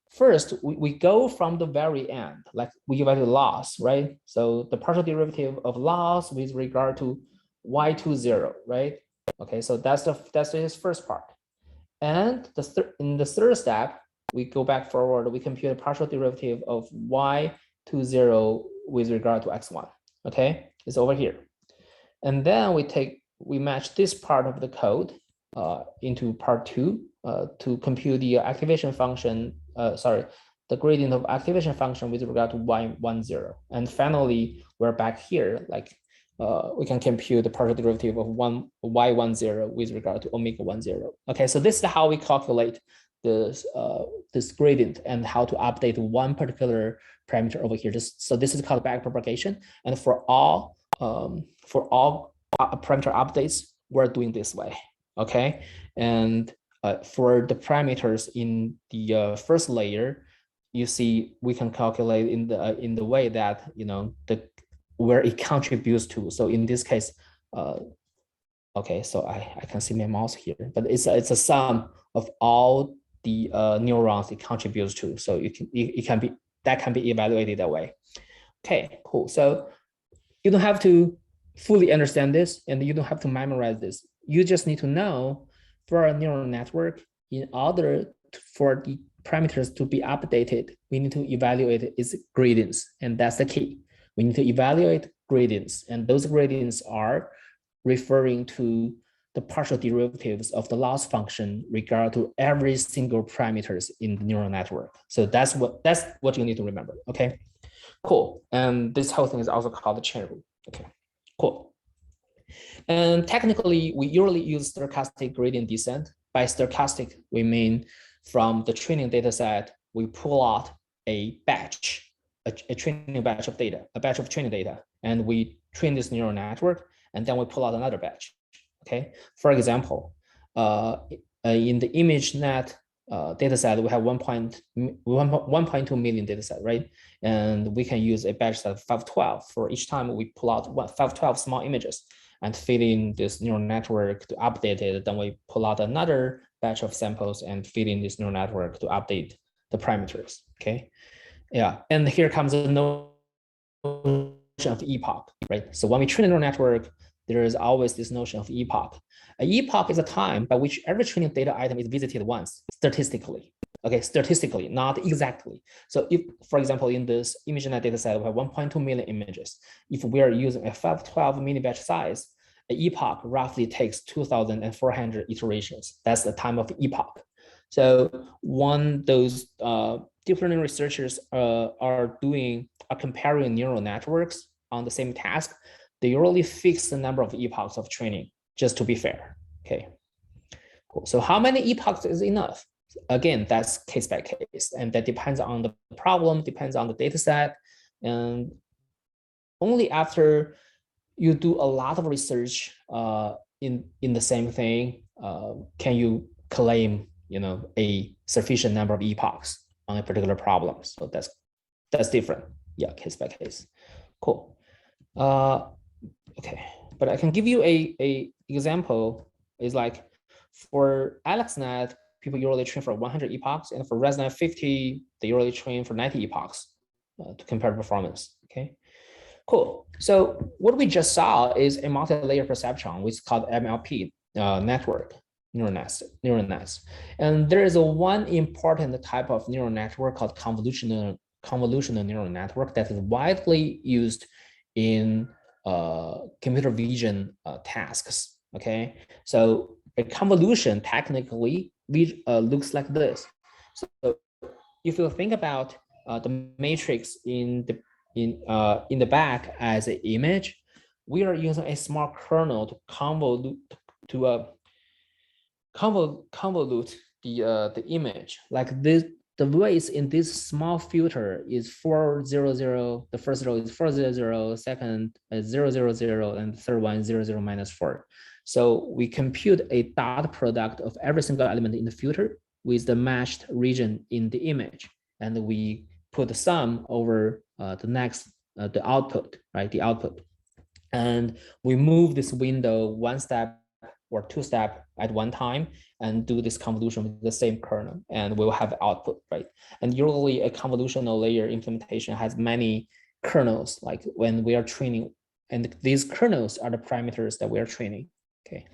first, we go from the very end, like we evaluate loss, right? So the partial derivative of loss with regard to y20, right? Okay, so that's his first part. And in the third step, we go back forward, we compute a partial derivative of y20 with regard to x1. Okay, it's over here. And then we match this part of the code into part 2 to compute the activation function, the gradient of activation function with regard to y10. And finally, we're back here, like we can compute the partial derivative of y10 with regard to omega 10. Okay, so this is how we calculate this gradient and how to update one particular parameter over here. So this is called backpropagation, and for all parameter updates, we're doing this way. Okay, and for the parameters in the first layer, you see we can calculate in the way that where it contributes to. So in this case, okay, so I can see my mouse here, but it's a sum of all the neurons it contributes to. So that can be evaluated that way. Okay, cool. So you don't have to fully understand this, and you don't have to memorize this. You just need to know for a neural network, in order for the parameters to be updated, we need to evaluate its gradients, and that's the key. We need to evaluate gradients, and those gradients are referring to the partial derivatives of the loss function regard to every single parameters in the neural network. So that's what you need to remember. Okay, cool. And this whole thing is also called the chain rule. Okay, cool. And technically, we usually use stochastic gradient descent. By stochastic, we mean from the training data set, we pull out a batch, a training batch of data, a batch of training data, and we train this neural network, and then we pull out another batch. Okay, for example, in the ImageNet data set, we have 1.2 million data set, right? And we can use a batch set of 512. For each time we pull out 512 small images and feed in this neural network to update it. Then we pull out another batch of samples and feed in this neural network to update the parameters. Okay, yeah, and here comes the notion of epoch, right? So when we train a neural network, there is always this notion of epoch. An epoch is a time by which every training data item is visited once, statistically. Okay, statistically, not exactly. So if, for example, in this ImageNet data set, we have 1.2 million images. If we are using a 512 mini batch size, an epoch roughly takes 2,400 iterations. That's the time of epoch. So when those deep learning researchers are comparing neural networks on the same task, they usually fix the number of epochs of training, just to be fair. Okay, cool. So how many epochs is enough? Again, that's case by case, and that depends on the problem, depends on the data set, and only after you do a lot of research in the same thing can you claim a sufficient number of epochs on a particular problem. So that's different. Yeah, case by case. Cool. Okay, but I can give you a example. Is like for AlexNet, people usually train for 100 epochs, and for ResNet 50, they usually train for 90 epochs to compare performance. Okay, cool. So what we just saw is a multi-layer perceptron, which is called MLP network, neural nets. And there is one important type of neural network called convolutional neural network that is widely used in computer vision tasks. Okay, so a convolution technically looks like this. So if you think about the matrix in the back as an image, we are using a small kernel to convolute the image like this. The weights in this small filter is 400. The first row is 400, second is 000, and the third one is 00 minus 4. So we compute a dot product of every single element in the filter with the matched region in the image, and we put the sum over the output, right? The output, and we move this window one step or two step at one time and do this convolution with the same kernel, and we'll have output, right? And usually a convolutional layer implementation has many kernels, like when we are training, and these kernels are the parameters that we are training, okay?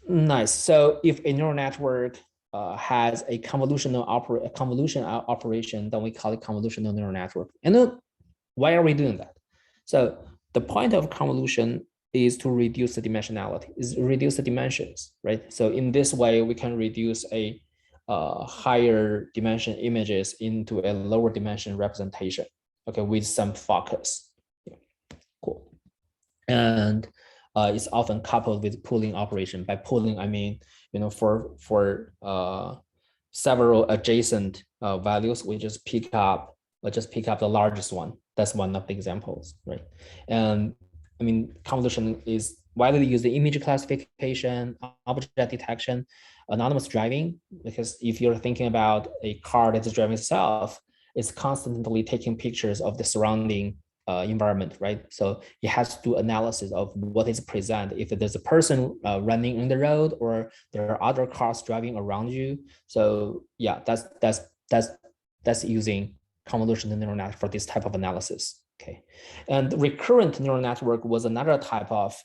Nice. So if a neural network has a convolution operation, then we call it convolutional neural network. And then why are we doing that? So the point of convolution is to reduce the dimensionality, is reduce the dimensions, right? So in this way, we can reduce a higher dimension images into a lower dimension representation, okay, with some focus. Yeah. Cool. And it's often coupled with pooling operation. By pooling, I mean, for several adjacent values, we just pick up the largest one. That's one of the examples, right? And I mean, convolution is widely used in image classification, object detection, autonomous driving, because if you're thinking about a car that's driving itself, it's constantly taking pictures of the surrounding environment, right? So it has to do analysis of what is present. If there's a person running on the road, or there are other cars driving around you. So yeah, that's using convolutional neural network for this type of analysis. Okay, and recurrent neural network was another type of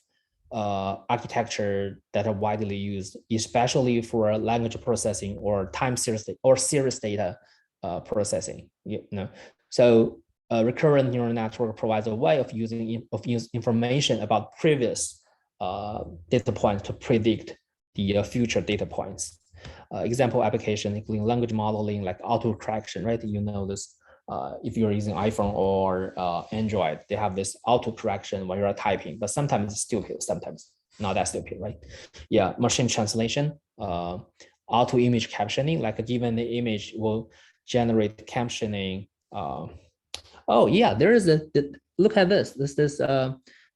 architecture that are widely used, especially for language processing or time series or series data processing. So recurrent neural network provides a way of using information about previous data points to predict the future data points. Example application including language modeling, like autocorrection, right? This. If you're using iPhone or Android, they have this auto correction when you're typing, but sometimes it's stupid, sometimes not that stupid, right? Yeah, machine translation, auto image captioning, like given the image will generate captioning. Oh yeah, there is look at this.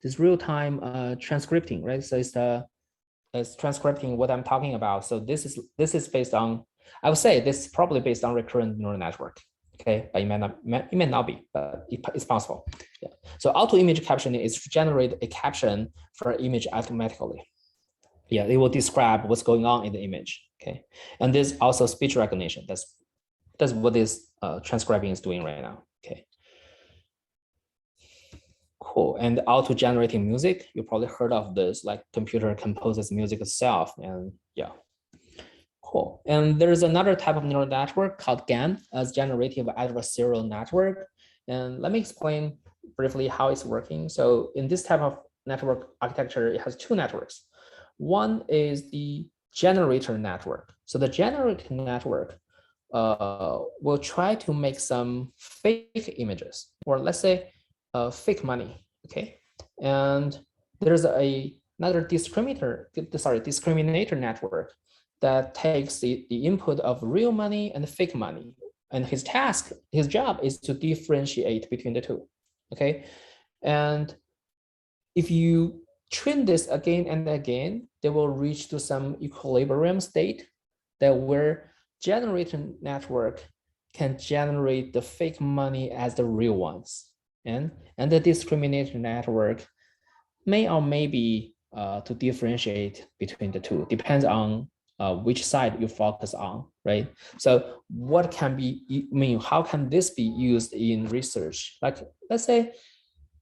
This real-time transcripting, right? So it's transcripting what I'm talking about. So this is based on, I would say this is probably based on recurrent neural network. Okay, but it may not be, but it's possible. Yeah. So auto image captioning is to generate a caption for an image automatically. Yeah, it will describe what's going on in the image. Okay, and there's also speech recognition. That's what this transcribing is doing right now. Okay. Cool. And auto generating music, you probably heard of this, like computer composes music itself, and yeah. Cool. And there's another type of neural network called GAN, as generative adversarial network. And let me explain briefly how it's working. So in this type of network architecture, it has two networks. One is the generator network. So the generator network will try to make some fake images, or let's say fake money, okay? And there's another discriminator network that takes the input of real money and fake money. And his job is to differentiate between the two, okay? And if you train this again and again, they will reach to some equilibrium state that where generator network can generate the fake money as the real ones. And the discriminator network may or may be to differentiate between the two, depends on which side you focus on, right? So what can be, how can this be used in research? Like, let's say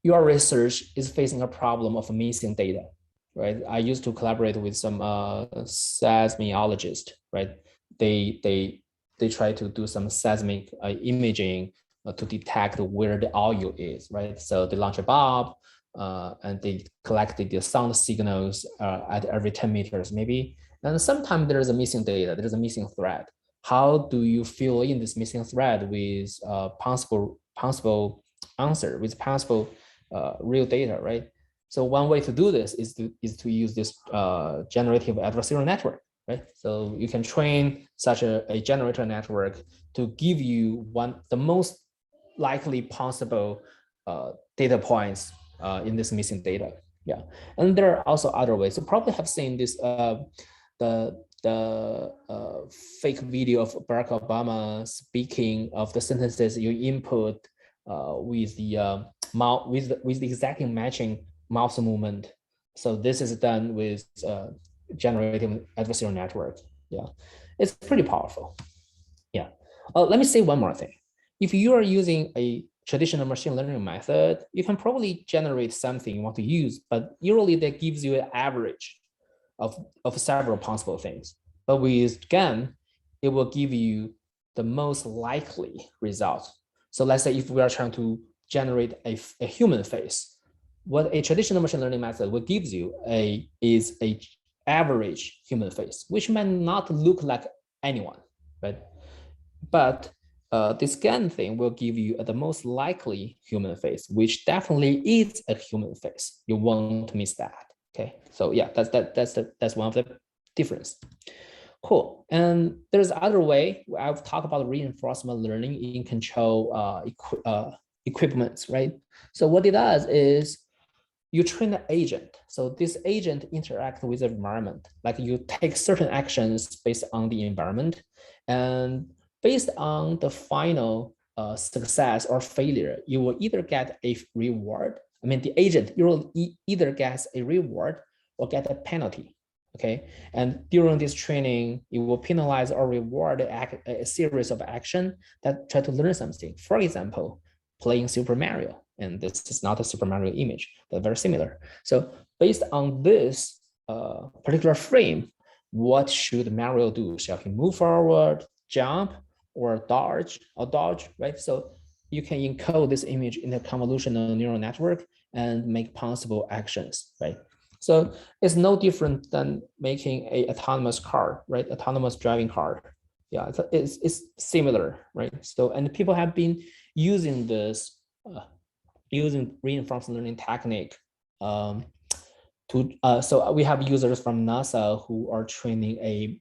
your research is facing a problem of missing data, right? I used to collaborate with some seismologists, right? They try to do some seismic imaging to detect where the oil is, right? So they launch a bulb, and they collected the sound signals at every 10 meters maybe. And sometimes there's a missing data, there's a missing thread. How do you fill in this missing thread with possible answer, with possible real data, right? So one way to do this is to use this generative adversarial network, right? So you can train such a generator network to give you the most likely possible data points in this missing data. Yeah, and there are also other ways. You probably have seen this the fake video of Barack Obama speaking of the sentences you input with the with the exact matching mouse movement. So this is done with generative adversarial network. Yeah, it's pretty powerful. Yeah. Let me say one more thing. If you are using a traditional machine learning method, you can probably generate something you want to use, but usually that gives you an average of several possible things. But with GAN, it will give you the most likely result. So let's say if we are trying to generate a human face, what a traditional machine learning method will give you is a average human face, which might not look like anyone, right? But this GAN thing will give you the most likely human face, which definitely is a human face. You won't miss that. Okay, so yeah, that's one of the difference. Cool. And there's other way. I've talked about reinforcement learning in control equipments, right? So what it does is you train an agent. So this agent interacts with the environment. Like you take certain actions based on the environment, and based on the final success or failure, you will either get a reward. I mean, the agent, you will either get a reward or get a penalty. Okay, and during this training, you will penalize or reward a series of action that try to learn something. For example, playing Super Mario, and this is not a Super Mario image, but very similar. So based on this particular frame, what should Mario do? Shall he move forward, jump, or dodge, right? So you can encode this image in a convolutional neural network and make possible actions, right? So it's no different than making a autonomous car, right? Autonomous driving car. Yeah, it's similar, right? So, and people have been using this, using reinforcement learning technique so we have users from NASA who are training a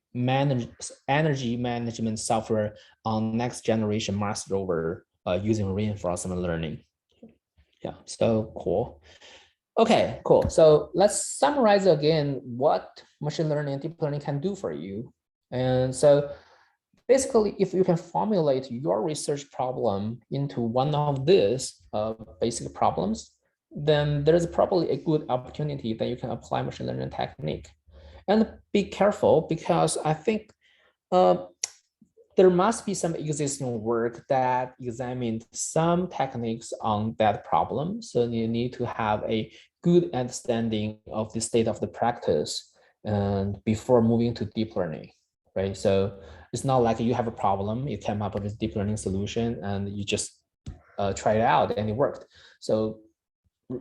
energy management software on next generation Mars rover using reinforcement learning. Yeah, so cool. Okay, cool. So let's summarize again what machine learning and deep learning can do for you. And so basically, if you can formulate your research problem into one of these basic problems, then there's probably a good opportunity that you can apply machine learning technique. And be careful, because I think there must be some existing work that examined some techniques on that problem. So you need to have a good understanding of the state of the practice and before moving to deep learning, right? So it's not like you have a problem, you came up with a deep learning solution and you just try it out and it worked. So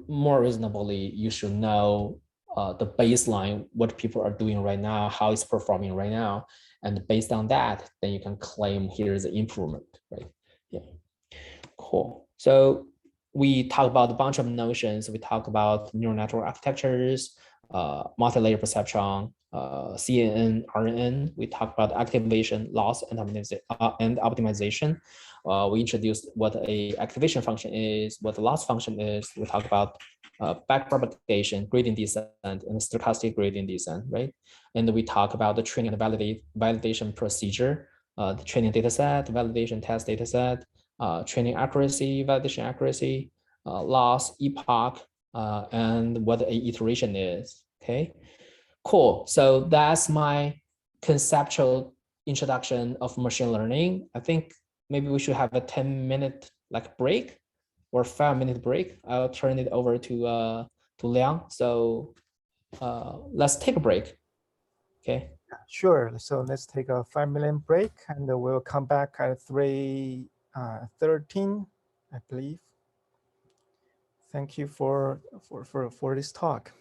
more reasonably, you should know the baseline, what people are doing right now, how it's performing right now. And based on that, then you can claim here's an improvement, right? Yeah, cool. So we talk about a bunch of notions. We talk about neural network architectures, multi-layer perceptron, CNN, RNN. We talk about activation, loss, and optimization. We introduced what a activation function is, what the loss function is. We talk about backpropagation, gradient descent, and stochastic gradient descent, right? And we talk about the training and validation procedure, the training data set, validation test data set, training accuracy, validation accuracy, loss, epoch, and what an iteration is, okay? Cool, so that's my conceptual introduction of machine learning. I think maybe we should have a 10-minute like break or 5-minute break. I'll turn it over to Liang. So let's take a break. Okay. Sure. So let's take a 5-minute break, and we'll come back at 3:13, I believe. Thank you for this talk.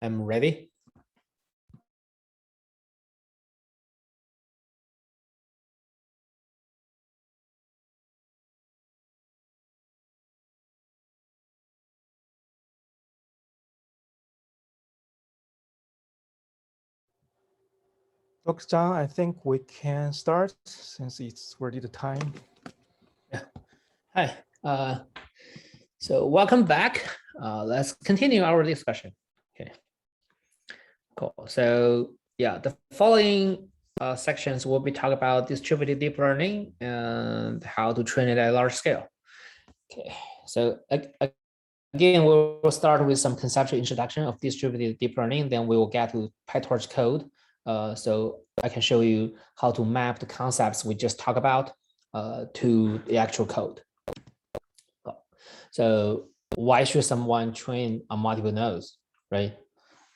I'm ready. Dr. Zhang, I think we can start since it's already the time. Hi. So welcome back. Let's continue our discussion. Okay. Cool. So yeah, the following sections will be talk about distributed deep learning and how to train it at large scale. Okay. So again, we'll start with some conceptual introduction of distributed deep learning. Then we will get to PyTorch code. So I can show you how to map the concepts we just talked about to the actual code. So why should someone train on multiple nodes, right?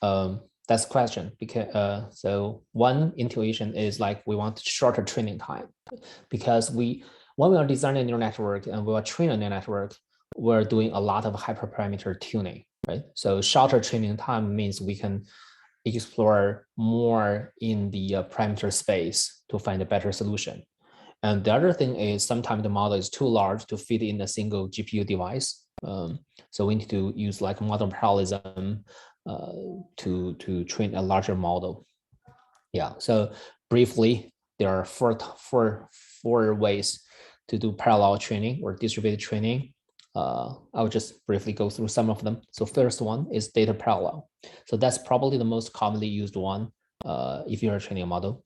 That's the question. Because so one intuition is like we want shorter training time, because when we are designing a neural network and we are training a neural network, we're doing a lot of hyperparameter tuning, right? So shorter training time means we can explore more in the parameter space to find a better solution. And the other thing is sometimes the model is too large to fit in a single GPU device. So we need to use like model parallelism to train a larger model. Yeah, so briefly, there are four ways to do parallel training or distributed training. I'll just briefly go through some of them. So first one is data parallel. So that's probably the most commonly used one if you're training a model.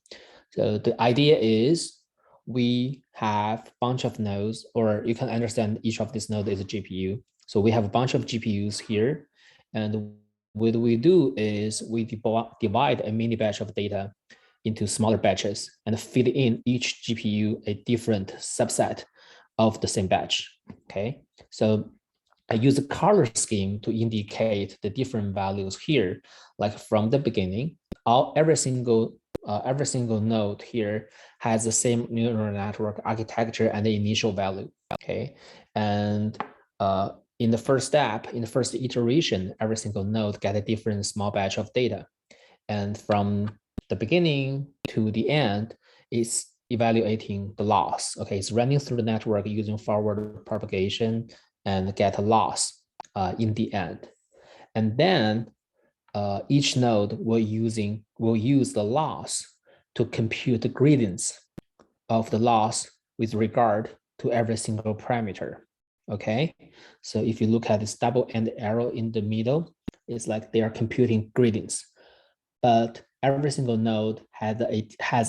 So the idea is we have a bunch of nodes, or you can understand each of these nodes is a GPU. So we have a bunch of GPUs here. And what we do is we divide a mini batch of data into smaller batches and feed in each GPU a different subset of the same batch. Okay, so I use a color scheme to indicate the different values here. Like from the beginning, every single node here has the same neural network architecture and the initial value. Okay, and in the first step, in the first iteration, every single node get a different small batch of data, and from the beginning to the end, it's evaluating the loss. Okay, it's running through the network using forward propagation and get a loss in the end. And then each node will use the loss to compute the gradients of the loss with regard to every single parameter. Okay, so if you look at this double-end arrow in the middle, it's like they are computing gradients, but every single node has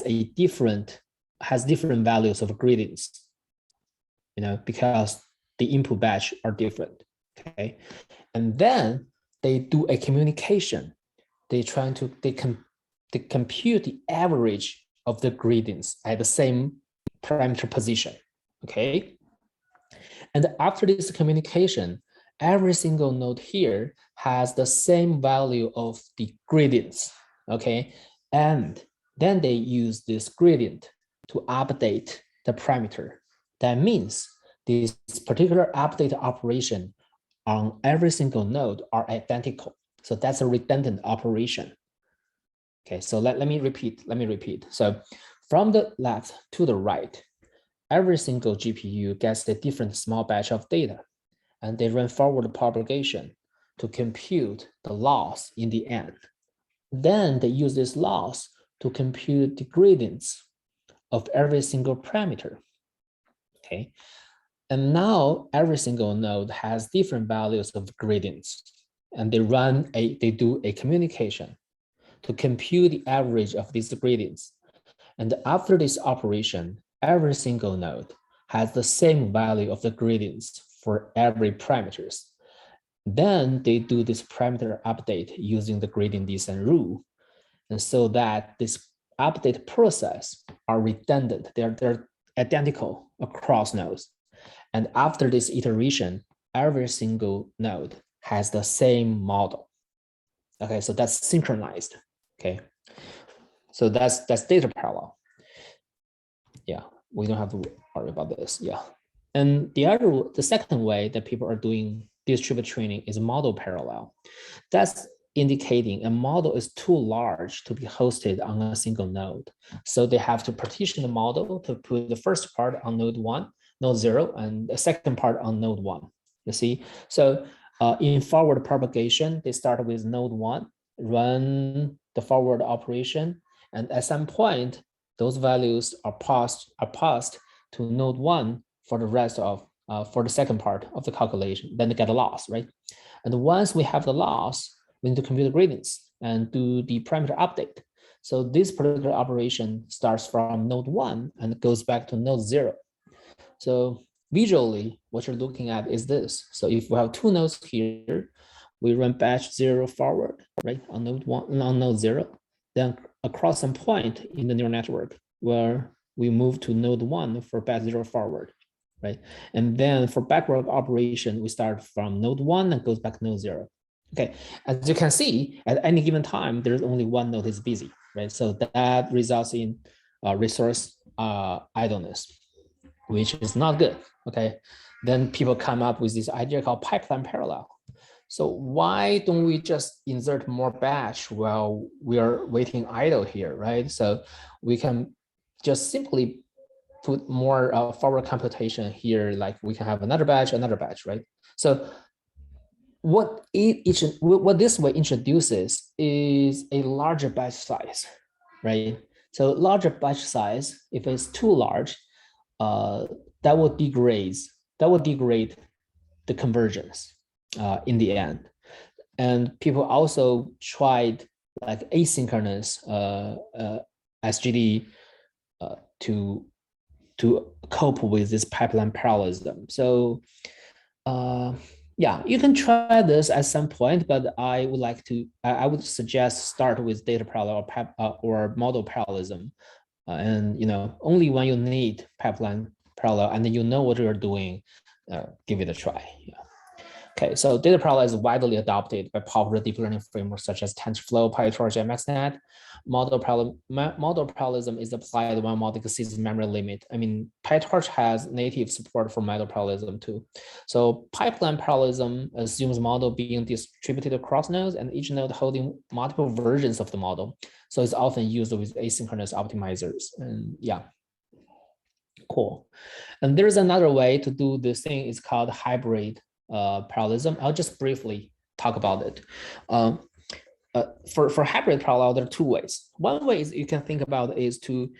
different values of gradients, because the input batch are different. Okay, and then they do a communication. They compute the average of the gradients at the same parameter position. Okay, and after this communication, every single node here has the same value of the gradients. Okay, and then they use this gradient to update the parameter. That means this particular update operation on every single node are identical. So that's a redundant operation. Okay, so let me repeat. So from the left to the right, every single GPU gets a different small batch of data, and they run forward propagation to compute the loss in the end. Then they use this loss to compute the gradients of every single parameter. Okay, and now every single node has different values of gradients, and they do a communication to compute the average of these gradients. And after this operation, every single node has the same value of the gradients for every parameters. Then they do this parameter update using the gradient descent rule. And so that this update process are redundant. They're identical across nodes. And after this iteration, every single node has the same model. Okay, so that's synchronized. Okay, so that's data parallel. Yeah, we don't have to worry about this. Yeah, and the second way that people are doing distributed training is model parallel. That's indicating a model is too large to be hosted on a single node. So they have to partition the model to put the first part on node 1, node 0, and the second part on node 1. You see? So in forward propagation, they start with node 1, run the forward operation, and at some point, those values are passed to node 1 for the rest of for the second part of the calculation. Then they get a loss, right? And once we have the loss, we need to compute the gradients and do the parameter update. So this particular operation starts from node 1 and goes back to node 0. So visually, what you're looking at is this. So if we have two nodes here, we run batch 0 forward, right, on node 1, on node 0. Then across some point in the neural network where we move to node 1 for batch 0 forward, right? And then for backward operation, we start from node 1 and goes back to node 0. Okay, as you can see, at any given time, there's only one node is busy, right? So that results in resource idleness, which is not good, okay? Then people come up with this idea called pipeline parallel. So why don't we just insert more batch while we are waiting idle here, right? So we can just simply put more forward computation here, like we can have another batch, right? So what this way introduces is a larger batch size, right? So larger batch size, if it's too large, that will degrade the convergence in the end. And people also tried like asynchronous SGD to cope with this pipeline parallelism. So yeah, you can try this at some point, but I would suggest start with data parallel or model parallelism. And only when you need pipeline parallel and you know what you're doing, give it a try. Yeah. Okay, so data parallel is widely adopted by popular deep learning frameworks such as TensorFlow, PyTorch, and MaxNet. Model parallelism is applied when model exceeds memory limit. I mean, PyTorch has native support for model parallelism too. So pipeline parallelism assumes model being distributed across nodes and each node holding multiple versions of the model. So it's often used with asynchronous optimizers. And yeah, cool. And there's another way to do this thing. It's called hybrid parallelism. I'll just briefly talk about it. For hybrid parallel, there are two ways. One way is you can think about is to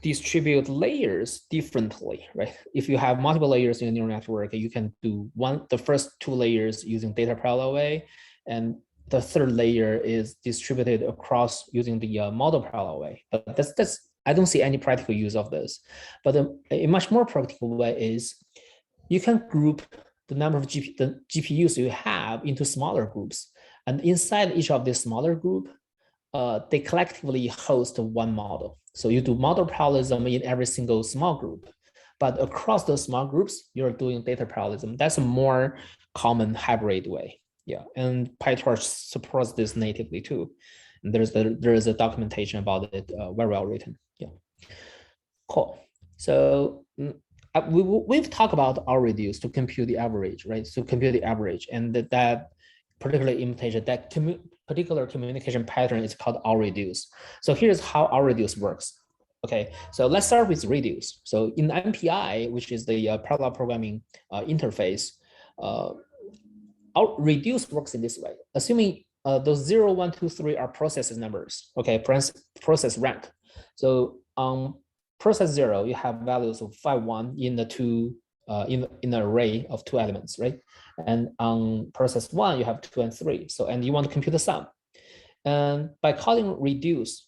distribute layers differently, right? If you have multiple layers in a neural network, you can do the first two layers using data parallel way, and the third layer is distributed across using the model parallel way. But that's I don't see any practical use of this. But a much more practical way is you can group the number of GPUs you have into smaller groups. And inside each of this smaller group, they collectively host one model. So you do model parallelism in every single small group. But across those small groups, you're doing data parallelism. That's a more common hybrid way. Yeah, and PyTorch supports this natively too. And there is a documentation about it, very well written. Yeah, cool. So we've talked about R-reduce to compute the average, right? So compute the average, and that particular imitation, that particular communication pattern is called R-reduce. So here's how R-reduce works. Okay, so let's start with reduce. So in MPI, which is the parallel programming interface, reduce works in this way. Assuming those 0, 1, 2, 3 are process numbers. Okay, process rank. So process 0, you have values of 5, 1 in the in an array of 2 elements, right? And on process 1, you have 2 and 3. So, and you want to compute the sum. And by calling reduce,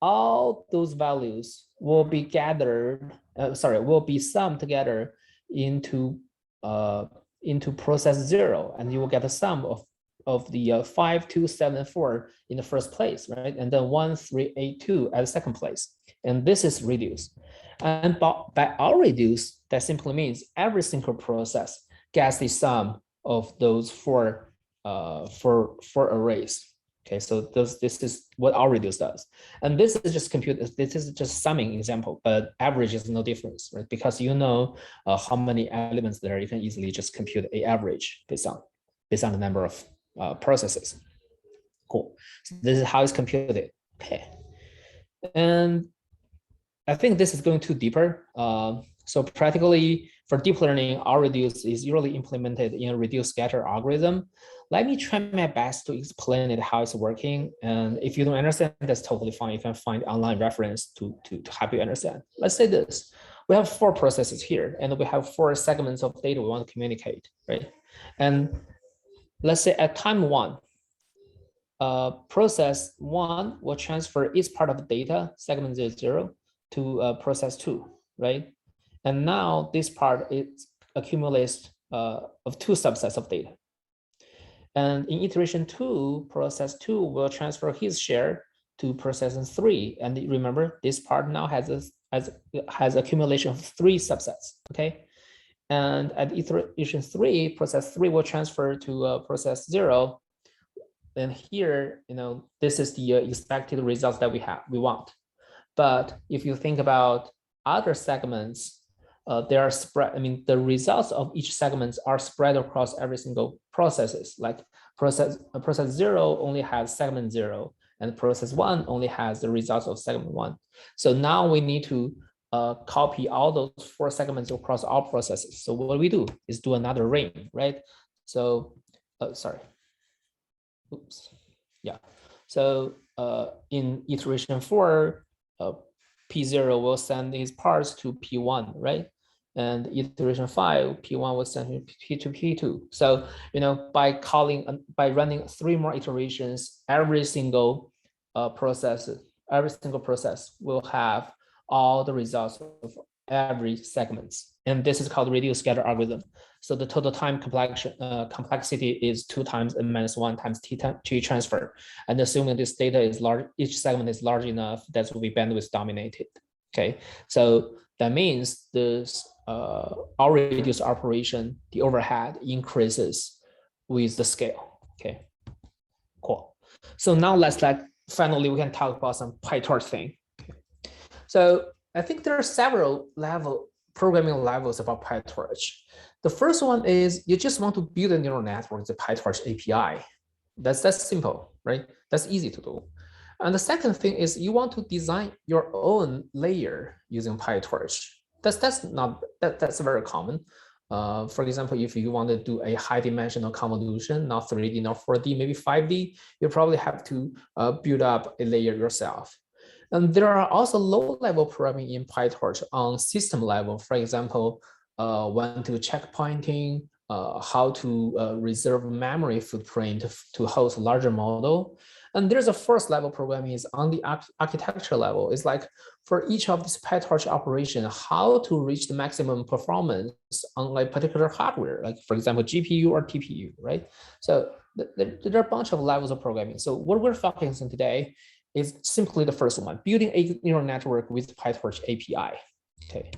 all those values will be gathered, will be summed together into process 0, and you will get a sum of the 5, 2, 7, 4 in the first place, right? And then 1, 3, 8, 2 at the second place. And this is reduce. And by R-reduce, that simply means every single process gets the sum of those four arrays. Okay, so this is what R-reduce does. And this is just summing example, but average is no difference, right? Because you know how many elements there, you can easily just compute an average based on the number of processes. Cool. So this is how it's computed. Okay. And I think this is going too deeper. So practically for deep learning, RReduce is usually implemented in a reduced scatter algorithm. Let me try my best to explain it, how it's working. And if you don't understand, that's totally fine. You can find online reference to help you understand. Let's say this. We have 4 processes here, and we have 4 segments of data we want to communicate, right? And let's say at time 1, process 1 will transfer each part of the data, segment 0, to process 2, right? And now this part is accumulates of 2 subsets of data. And in iteration 2, process 2 will transfer his share to process 3. And remember, this part now has accumulation of 3 subsets, okay? And at iteration 3, process 3 will transfer to process 0. And here, this is the expected results that we want. But if you think about other segments, they are spread. I mean, the results of each segment are spread across every single processes. Like process 0 only has segment 0, and process 1 only has the results of segment 1. So now we need to copy all those 4 segments across all processes. So what we do is do another ring, right? So, sorry. Oops. Yeah. So in iteration 4, P0 will send his parts to P1, right? And iteration 5, P1 will send to P2. So, by running 3 more iterations, every single process will have all the results of every segments. And this is called reduced scatter algorithm. So the total time complexity is 2 times n minus 1 times t transfer. And assuming this data is large, each segment is large enough, that will be bandwidth dominated. Okay, so that means this RReduce operation, the overhead increases with the scale. Okay, cool. So now finally we can talk about some PyTorch thing. Okay. So I think there are several programming levels about PyTorch. The first one is you just want to build a neural network with the PyTorch API. That's simple, right? That's easy to do. And the second thing is you want to design your own layer using PyTorch. That's very common. For example, if you want to do a high-dimensional convolution, not 3D, not 4D, maybe 5D, you probably have to build up a layer yourself. And there are also low-level programming in PyTorch on system level. For example, when to checkpointing, how to reserve memory footprint to host a larger model. And there's a first level programming is on the architecture level. It's like for each of this PyTorch operation, how to reach the maximum performance on a particular hardware, like for example, GPU or TPU, right? So there are a bunch of levels of programming. So what we're focusing on today is simply the first one, building a neural network with PyTorch API, okay?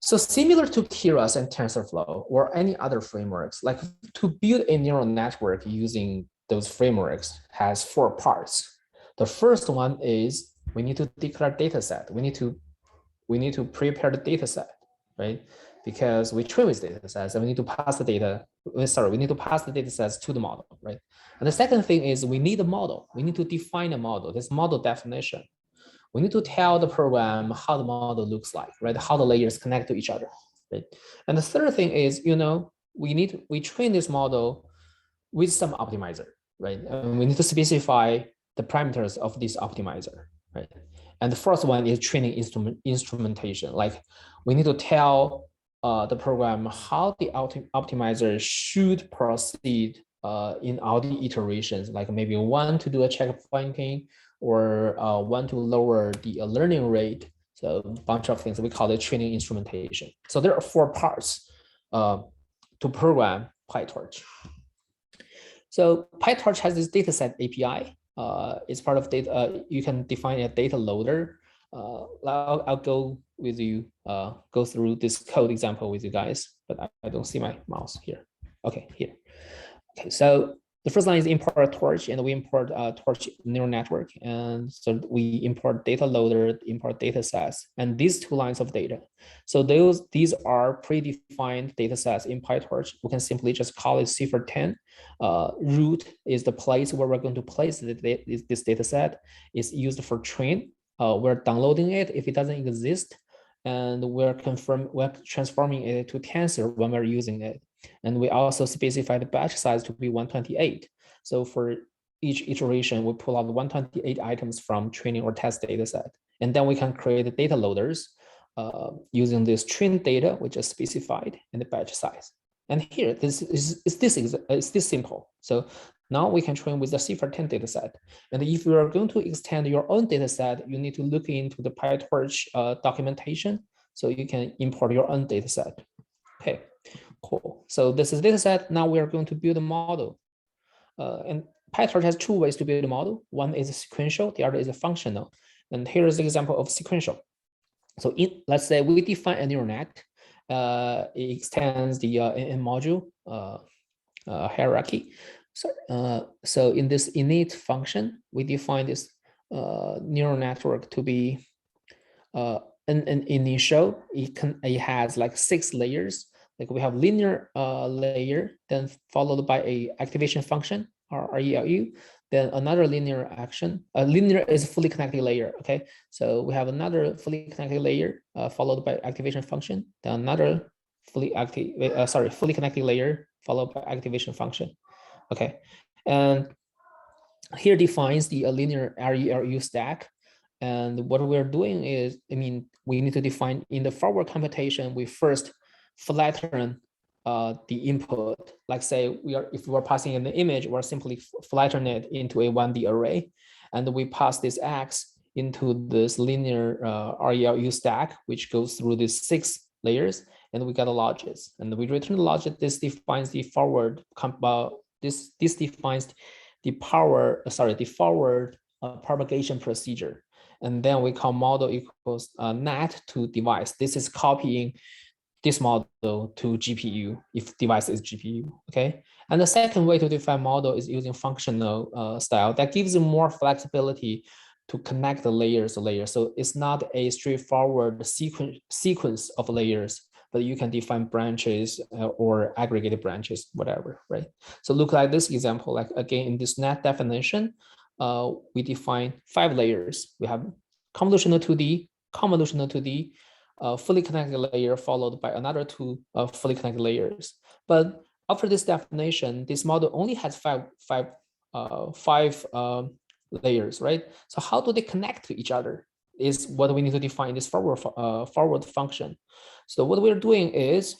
So similar to Keras and TensorFlow or any other frameworks, like to build a neural network using those frameworks has 4 parts. The first one is we need to declare data set. We need to prepare the data set, right? Because we train with data sets and we need to pass the data. We need to pass the data sets to the model, right? And the second thing is we need a model. We need to define a model, this model definition. We need to tell the program how the model looks like, right? How the layers connect to each other, right? And the third thing is, we train this model with some optimizer, right? And we need to specify the parameters of this optimizer, right? And the first one is training instrumentation. Like we need to tell the program how the optimizer should proceed in all the iterations, like maybe 1 to do a checkpointing, or 1 to lower the learning rate. So a bunch of things, we call it training instrumentation. So there are 4 parts to program PyTorch. So PyTorch has this dataset API. It's part of data. You can define a data loader. I'll go with you, go through this code example with you guys, but I don't see my mouse here. Okay, here. Okay, so the first line is import torch, and we import torch neural network. And so we import data loader, import data sets, and these two lines of data. So these are predefined data sets in PyTorch. We can simply just call it cipher10. Root is the place where we're going to place this data set. It's used for train. We're downloading it if it doesn't exist, and we're transforming it to tensor when we're using it. And we also specify the batch size to be 128. So for each iteration, we pull out 128 items from training or test data set. And then we can create data loaders using this trained data, which is specified in the batch size. And here, it's this simple. So now we can train with the cipher10 data set. And if you are going to extend your own data set, you need to look into the PyTorch documentation so you can import your own data set. Okay. Cool. So this is data set. Now we are going to build a model. And PyTorch has two ways to build a model. One is sequential, the other is a functional. And here is the example of sequential. So let's say we define a neural net. It extends the in module hierarchy. So in this init function, we define this neural network to be an initial. It has like 6 layers. Like we have linear layer, then followed by a activation function or RELU, then another linear action. Linear is fully connected layer. Okay, so we have another fully connected layer followed by activation function, then another fully connected layer followed by activation function. Okay, and here defines the linear RELU stack. And what we're doing is, we need to define in the forward computation, we first flatten the input. Like say if we're passing in the image, we're simply flatten it into a 1D array, and we pass this X into this linear RELU stack, which goes through these 6 layers, and we get the logits. And we return the logit. This defines the forward this defines the forward propagation procedure. And then we call model equals net to device. This is copying this model to GPU if device is GPU, okay? And the second way to define model is using functional style. That gives you more flexibility to connect the layers. So it's not a straightforward sequence of layers, but you can define branches or aggregated branches, whatever, right? So look like this example, like again, in this net definition, we define 5 layers. We have convolutional 2D, convolutional 2D, fully connected layer followed by another 2 fully connected layers. But after this definition, this model only has five layers, right? So how do they connect to each other is what we need to define this forward function. So what we're doing is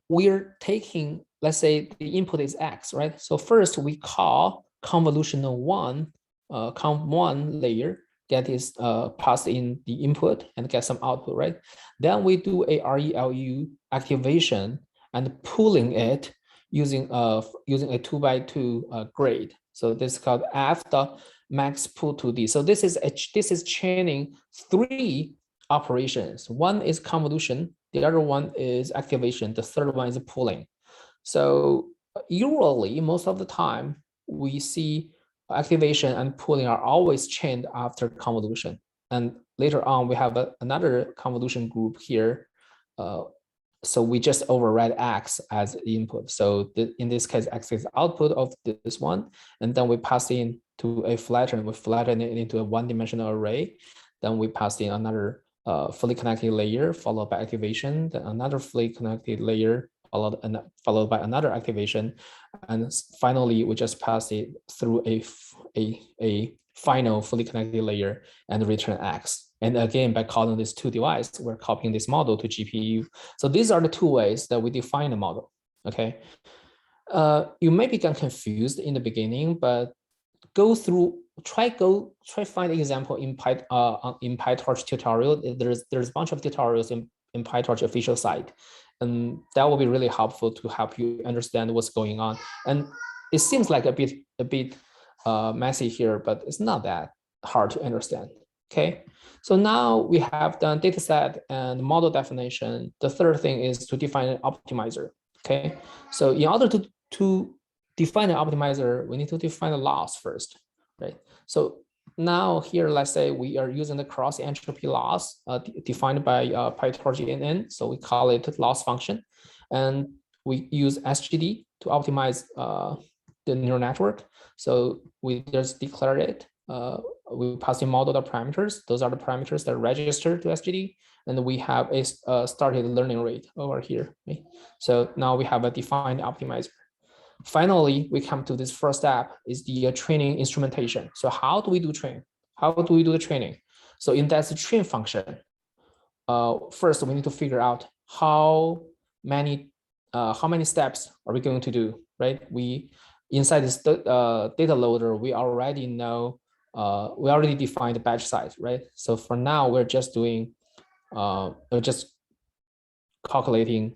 we're taking, let's say the input is X, right? So first we call convolutional 1, conv1 layer that is passed in the input and get some output, right? Then we do a RELU activation and pooling it using a 2x2 grid. So this is called f.max pool 2D. So this is chaining 3 operations. One is convolution, the other one is activation, the third one is pooling. So usually, most of the time, we see activation and pooling are always chained after convolution. And later on, we have another convolution group here. So we just override X as input. So in this case, X is output of this one. And then we pass in to a flatten. We flatten it into a 1-dimensional array. Then we pass in another fully connected layer followed by activation, then another fully connected layer followed by another activation, and finally we just pass it through a final fully connected layer and return X. And again, by calling these 2 devices, we're copying this model to GPU. So these are the 2 ways that we define a model. Okay, you may become confused in the beginning, but try find an example in PyTorch tutorial. There's a bunch of tutorials in PyTorch official site, and that will be really helpful to help you understand what's going on. And it seems like a bit messy here, but it's not that hard to understand. Okay, so now we have done dataset and model definition. The third thing is to define an optimizer. Okay, so in order to to define an optimizer, we need to define the loss first, right? So now here, let's say we are using the cross entropy loss defined by PyTorch NN. So we call it loss function. And we use SGD to optimize the neural network. So we just declare it. We pass in model the parameters. Those are the parameters that register to SGD. And we have a started learning rate over here. Right? So now we have a defined optimizer. Finally, we come to this first step is the training instrumentation. So how do we do training? How do we do the training? So in that train function, first we need to figure out how many steps are we going to do, right? We inside this data loader, we already know, we already defined the batch size, right? So for now, we're just doing, we're just calculating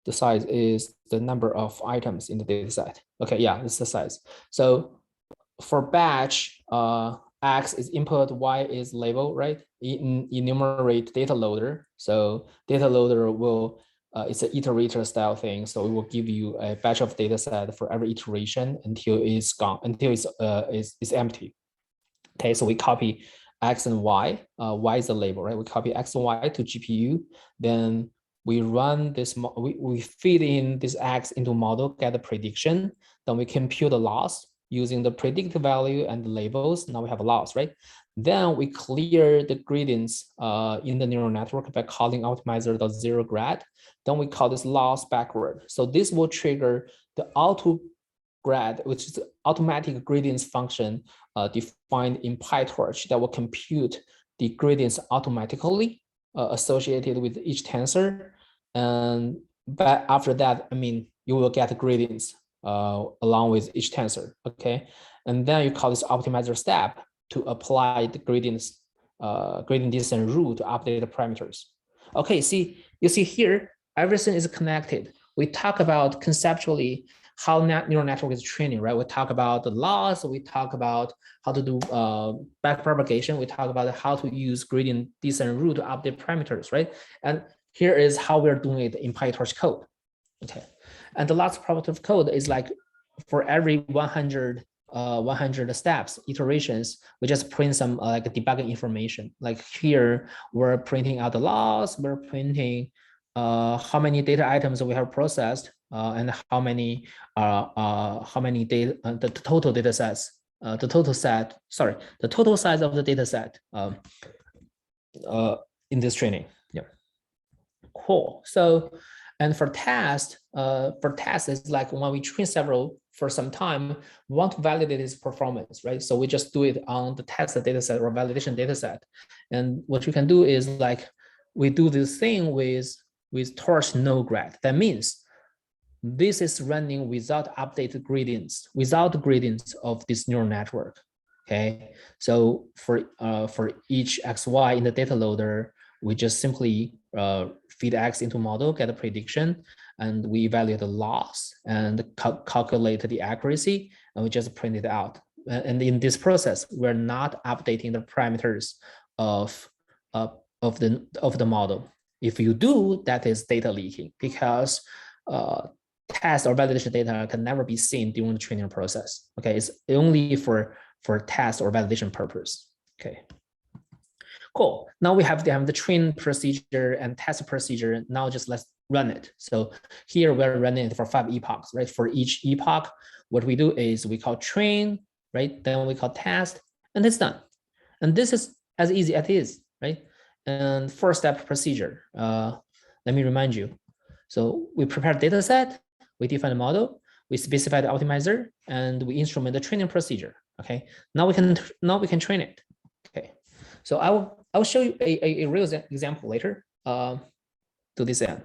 the size is the number of items in the data set. Okay, yeah, it's the size. So for batch, X is input, Y is label, right? Enumerate data loader. So data loader will, it's an iterator style thing. So it will give you a batch of data set for every iteration until it's gone, until it's empty. Okay, so we copy X and Y. Y is the label, right? We copy X and Y to GPU. Then we run this, we feed in this X into model, get the prediction. Then we compute the loss using the predicted value and the labels. Now we have a loss, right? Then we clear the gradients in the neural network by calling optimizer.zeroGrad. Then we call this loss backward. So this will trigger the AutoGrad, which is the automatic gradients function defined in PyTorch that will compute the gradients automatically associated with each tensor. And but after that, I mean, you will get gradients along with each tensor, okay? And then you call this optimizer step to apply the gradients, gradient descent rule to update the parameters. Okay, see, you see here, everything is connected. We talk about conceptually how neural network is training, right? We talk about the loss, we talk about how to do backpropagation, we talk about how to use gradient descent rule to update parameters, right? And here is how we're doing it in PyTorch code, okay? And the last part of code is like for every 100 steps, iterations, we just print some like debugging information. Like here, we're printing out the loss, we're printing how many data items we have processed, and how many data, the total data sets, the total size of the data set in this training. Yeah, cool. So, and for test is like when we train several for some time, we want to validate its performance, right? So we just do it on the test data set or validation data set. And what you can do is like, we do this thing with torch no grad. That means this is running without updated gradients, without the gradients of this neural network. Okay, so for each XY in the data loader, we just simply feed X into model, get a prediction, and we evaluate the loss and calculate the accuracy, and we just print it out. And in this process, we're not updating the parameters of the model. If you do, that is data leaking, because test or validation data can never be seen during the training process. Okay, it's only for test or validation purpose. Okay, cool. Now we have the train procedure and test procedure. Now just let's run it. So here we're running it for 5 epochs, right? For each epoch, what we do is we call train, right? Then we call test, and it's done. And this is as easy as it is, right? And 4-step procedure. Let me remind you. So we prepare data set, we define a model, we specify the optimizer, and we instrument the training procedure. Okay. Now we can train it. Okay. So I will show you a real example later to this end.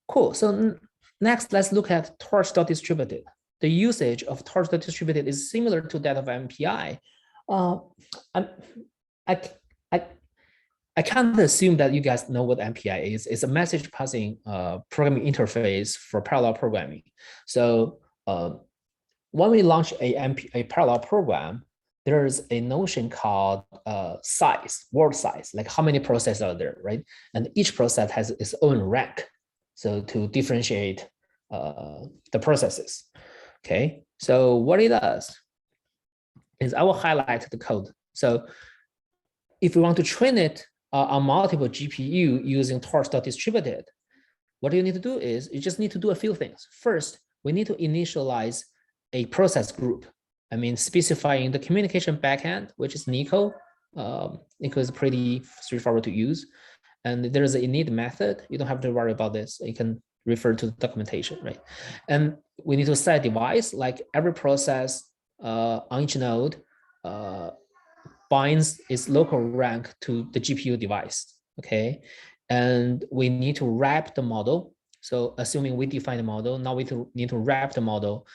Cool. So next, let's look at torch.distributed. The usage of torch.distributed is similar to that of MPI. I can't assume that you guys know what MPI is. It's a message passing programming interface for parallel programming. So when we launch a parallel program, there's a notion called size, word size, like how many processes are there, right? And each process has its own rank. so to differentiate the processes. Okay, so what it does is I will highlight the code. So if we want to train it on multiple GPU using torch.distributed, what you need to do is you just need to do a few things. First, we need to initialize a process group. I mean, specifying the communication backend, which is Nico. Nico is pretty straightforward to use. And there's an init method. You don't have to worry about this. You can refer to the documentation, right? And we need to set device, like every process on each node binds its local rank to the GPU device, okay? And we need to wrap the model. So assuming we define the model, now we need to wrap the model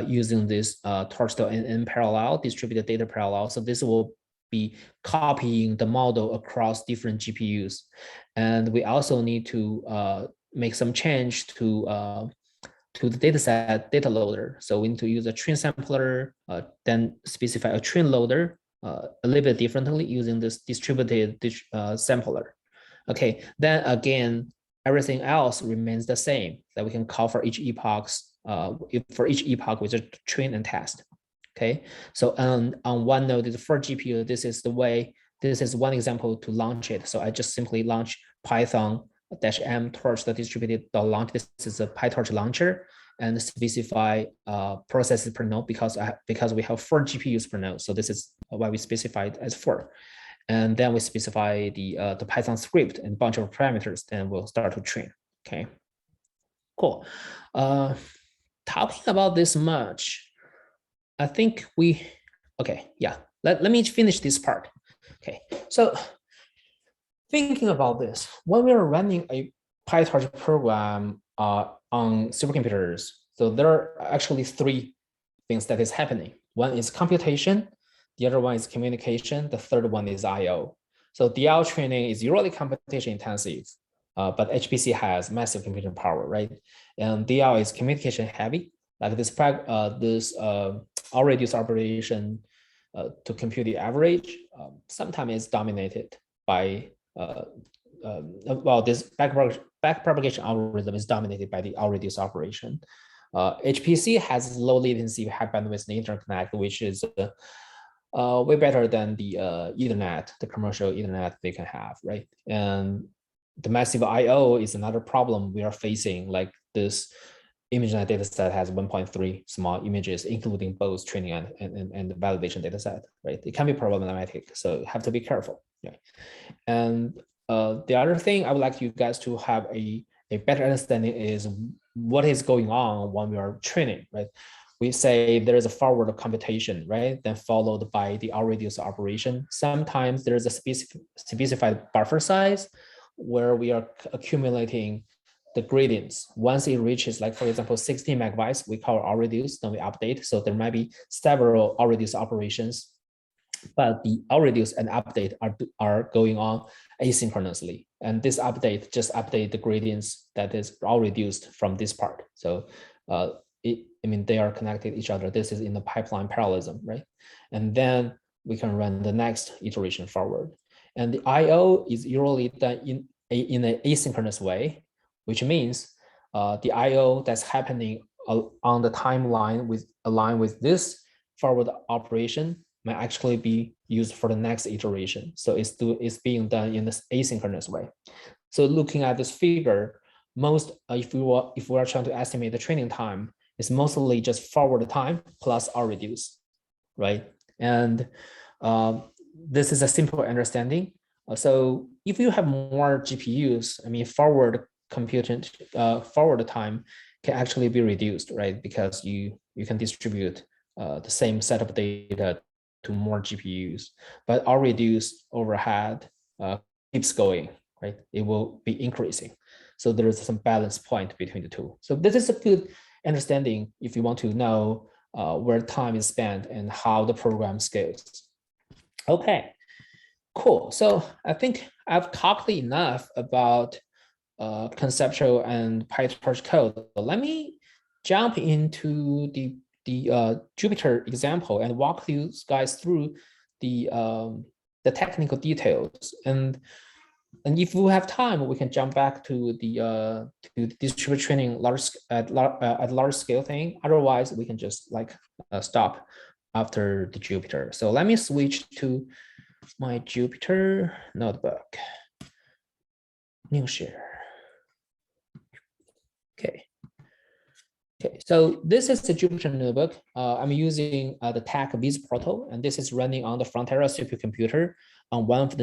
using this torch.nn parallel, distributed data parallel. So this will be copying the model across different GPUs. And we also need to make some change to the dataset data loader. So we need to use a train sampler, then specify a train loader a little bit differently using this distributed sampler. Okay, then again, everything else remains the same that we can call for each epochs, for each epoch with a train and test. Okay, so on one node is for GPU, this is the way, this is one example to launch it. So I just simply launch Python-m torch.distributed.launch. This is a PyTorch launcher, and specify processes per node because we have 4 GPUs per node. So this is why we specified as 4. And then we specify the Python script and a bunch of parameters, then we'll start to train, okay? Cool. Talking about this much, I think okay, yeah. Let me finish this part. Okay, so thinking about this, when we're running a PyTorch program on supercomputers, so there are actually 3 things that is happening. One is computation, the other one is communication, the third one is I/O. So DL training is usually computation intensive, but HPC has massive computing power, right? And DL is communication heavy, like this all-reduce operation to compute the average, sometimes is dominated by, well, this backpropagation algorithm is dominated by the all-reduce operation. HPC has low latency, high bandwidth interconnect, which is way better than the Ethernet, the commercial Ethernet they can have, right? And the massive I/O is another problem we are facing. Like this ImageNet dataset has 1.3 small images, including both training and the validation dataset, right? It can be problematic, so you have to be careful. Right? And the other thing I would like you guys to have a better understanding is what is going on when we are training, right? We say there is a forward computation, right? Then followed by the all-reduce operation. Sometimes there is a specified buffer size where we are accumulating the gradients. Once it reaches, like, for example, 16 megabytes, we call all-reduce, then we update. So there might be several all-reduce operations, but the all-reduce and update are going on asynchronously. And this update just update the gradients that is all-reduced from this part. So they are connected to each other. This is in the pipeline parallelism, right? And then we can run the next iteration forward. And the I/O is usually done in an asynchronous way, which means the I/O that's happening on the timeline aligned with this forward operation might actually be used for the next iteration. So it's being done in this asynchronous way. So looking at this figure, if we are trying to estimate the training time, it's mostly just forward time plus all-reduce, right? And this is a simple understanding. So if you have more GPUs, forward computing, forward time can actually be reduced, right? Because you can distribute the same set of data to more GPUs, but all-reduce overhead keeps going, right? It will be increasing. So there is some balance point between the two. So this is a good understanding if you want to know where time is spent and how the program scales. Okay, cool. So I think I've talked enough about conceptual and PyTorch code. Let me jump into the Jupyter example and walk you guys through the technical details. And And if we have time, we can jump back to the distributed training at large scale thing. Otherwise, we can just like stop after the Jupyter. So let me switch to my Jupyter notebook. New share. Okay. Okay, so this is the Jupyter notebook. I'm using the TAC Viz portal, and this is running on the Frontera supercomputer on one of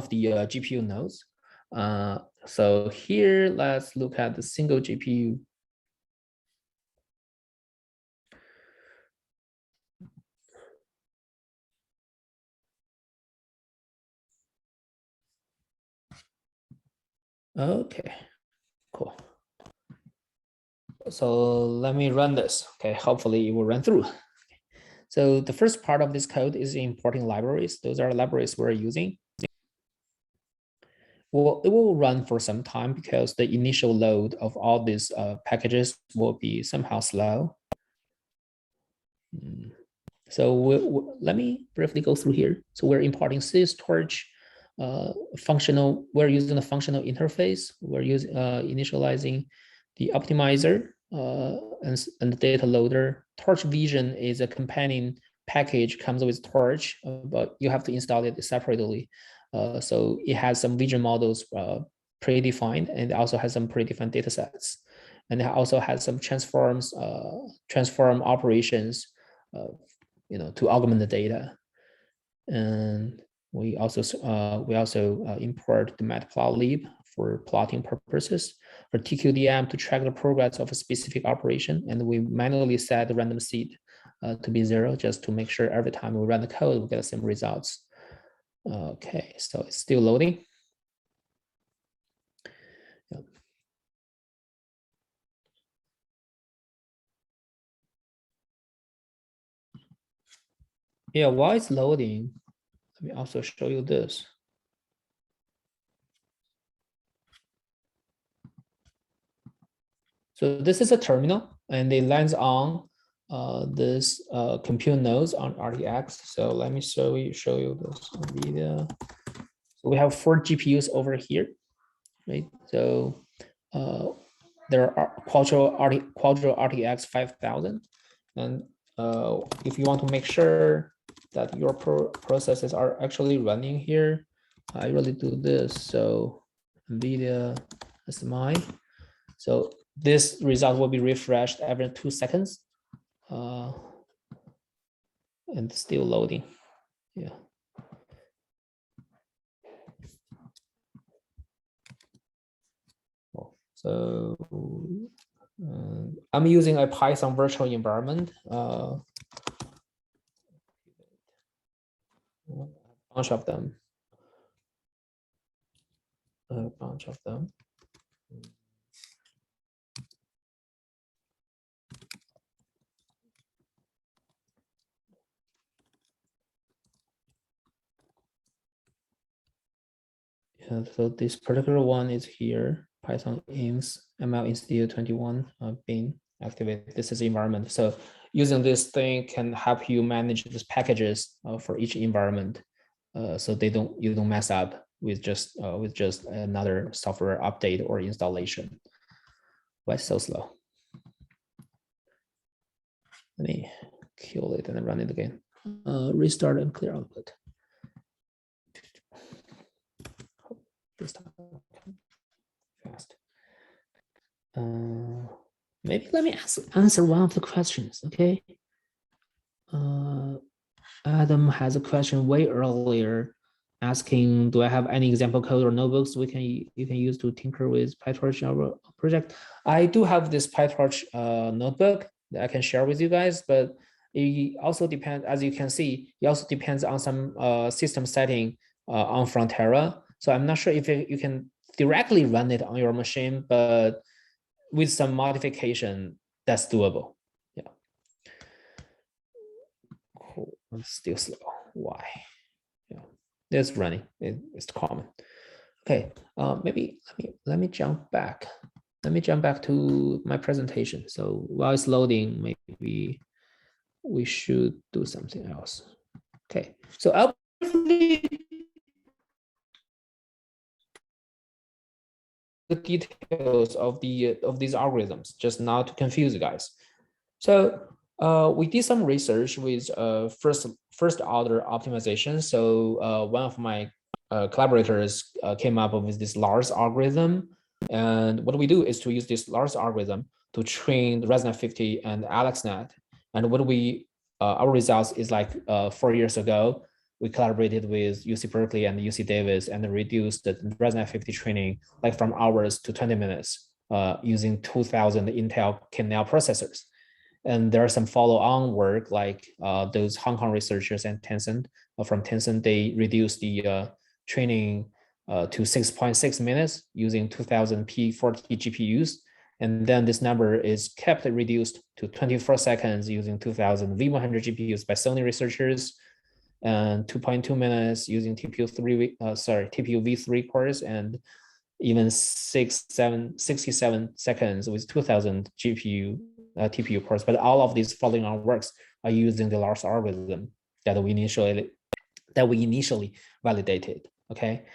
the GPU nodes. So here, let's look at the single GPU. Okay, cool. So let me run this. Okay, hopefully it will run through. So the first part of this code is importing libraries. Those are libraries we're using. Well, it will run for some time because the initial load of all these packages will be somehow slow. So let me briefly go through here. So we're importing systorch functional. We're using the functional interface. We're using initializing the optimizer and the data loader. Torch Vision is a companion package, comes with Torch, but you have to install it separately. So it has some vision models predefined, and it also has some predefined data sets. And it also has some transform operations, to augment the data. And we also import the matplotlib for plotting purposes, for TQDM to track the progress of a specific operation, and we manually set the random seed to be 0, just to make sure every time we run the code, we get the same results. Okay, so it's still loading. Yeah, while it's loading, let me also show you this. So this is a terminal, and it lands on this compute nodes on RTX. So let me show you this video. So we have 4 GPUs over here, right? So there are Quadro RTX 5000, and if you want to make sure that your processes are actually running here, I really do this. So NVIDIA SMI. So this result will be refreshed every 2 seconds. And still loading. Yeah. So I'm using a Python virtual environment. A bunch of them. Yeah, so this particular one is here, Python inst ML institute 21 being activated. This is the environment. So using this thing can help you manage these packages for each environment, so you don't mess up with just another software update or installation. Why so slow? Let me kill it and then run it again. Restart and clear output. This time fast. Maybe let me answer one of the questions. Okay. Adam has a question way earlier, asking, "Do I have any example code or notebooks you can use to tinker with PyTorch in our project?" I do have this PyTorch notebook that I can share with you guys, but it also depends, as you can see, it also depends on some system setting on Frontera. So I'm not sure if you can directly run it on your machine, but with some modification, that's doable. Yeah. Cool. It's still slow. Why? Yeah, it's running. It's common. Okay. Maybe let me jump back. Let me jump back to my presentation. So while it's loading, maybe we should do something else. Okay. So I'll the details of these algorithms, just not to confuse you guys. So we did some research with first order optimization. So one of my collaborators came up with this Lars algorithm. And what we do is to use this Lars algorithm to train the ResNet 50 and AlexNet. And what our results is like 4 years ago, we collaborated with UC Berkeley and UC Davis and reduced the ResNet 50 training like from hours to 20 minutes using 2000 Intel Canal processors. And there are some follow-on work like those Hong Kong researchers and Tencent from Tencent, they reduced the training to 6.6 minutes using 2000 P40 GPUs. And then this number is kept reduced to 24 seconds using 2000 V100 GPUs by Sony researchers, and 2.2 minutes using TPU V3 cores, and even 67 seconds with 2000 TPU cores. But all of these following on works are using the Lars algorithm that we initially validated. Okay,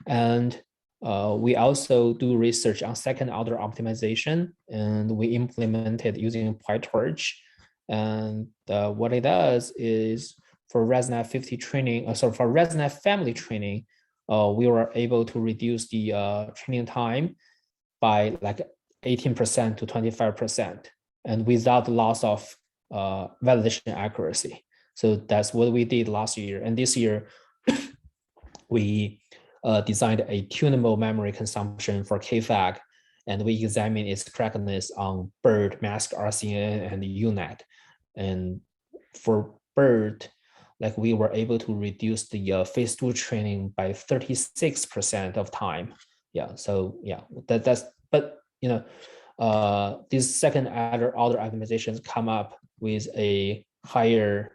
and we also do research on second order optimization, and we implemented using PyTorch. And what it does is for ResNet 50 training, for ResNet family training, we were able to reduce the training time by like 18% to 25%, and without loss of validation accuracy. So that's what we did last year. And this year, we designed a tunable memory consumption for KFAG, and we examined its correctness on BERT, mask RCN, and UNet. And for BERT, like we were able to reduce the phase 2 training by 36% of time. Yeah, so yeah, but you know, these second order optimizations come up with a higher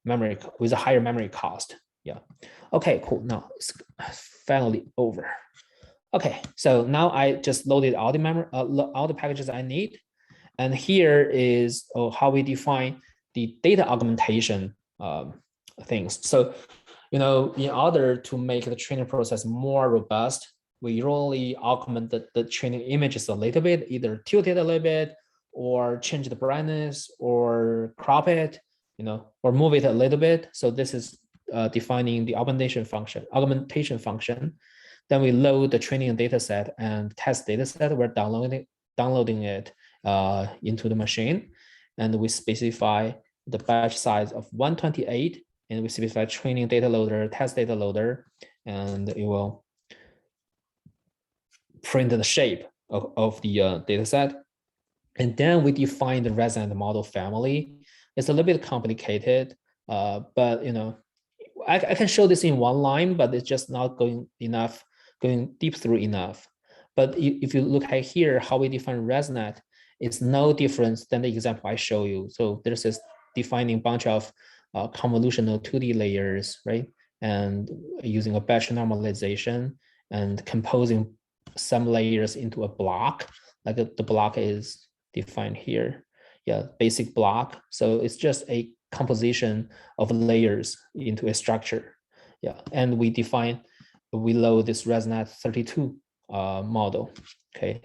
memory cost. Yeah. Okay, cool. Now it's finally over. Okay, so now I just loaded all the packages I need, and here is how we define the data augmentation things. So, you know, in order to make the training process more robust, we usually augment the training images a little bit, either tilt it a little bit, or change the brightness, or crop it, you know, or move it a little bit. So this is defining the augmentation function. Then we load the training data set and test data set. We're downloading it into the machine, and we specify the batch size of 128, and we specify training data loader, test data loader, and it will print the shape of the data set. And then we define the ResNet model family. It's a little bit complicated, but you know, I can show this in one line, but it's just not going deep through enough. But if you look at here, how we define ResNet, it's no different than the example I show you. So there's this defining bunch of convolutional 2D layers, right? And using a batch normalization and composing some layers into a block, like the block is defined here. Yeah, basic block. So it's just a composition of layers into a structure. Yeah, and we load this ResNet 32 model. Okay,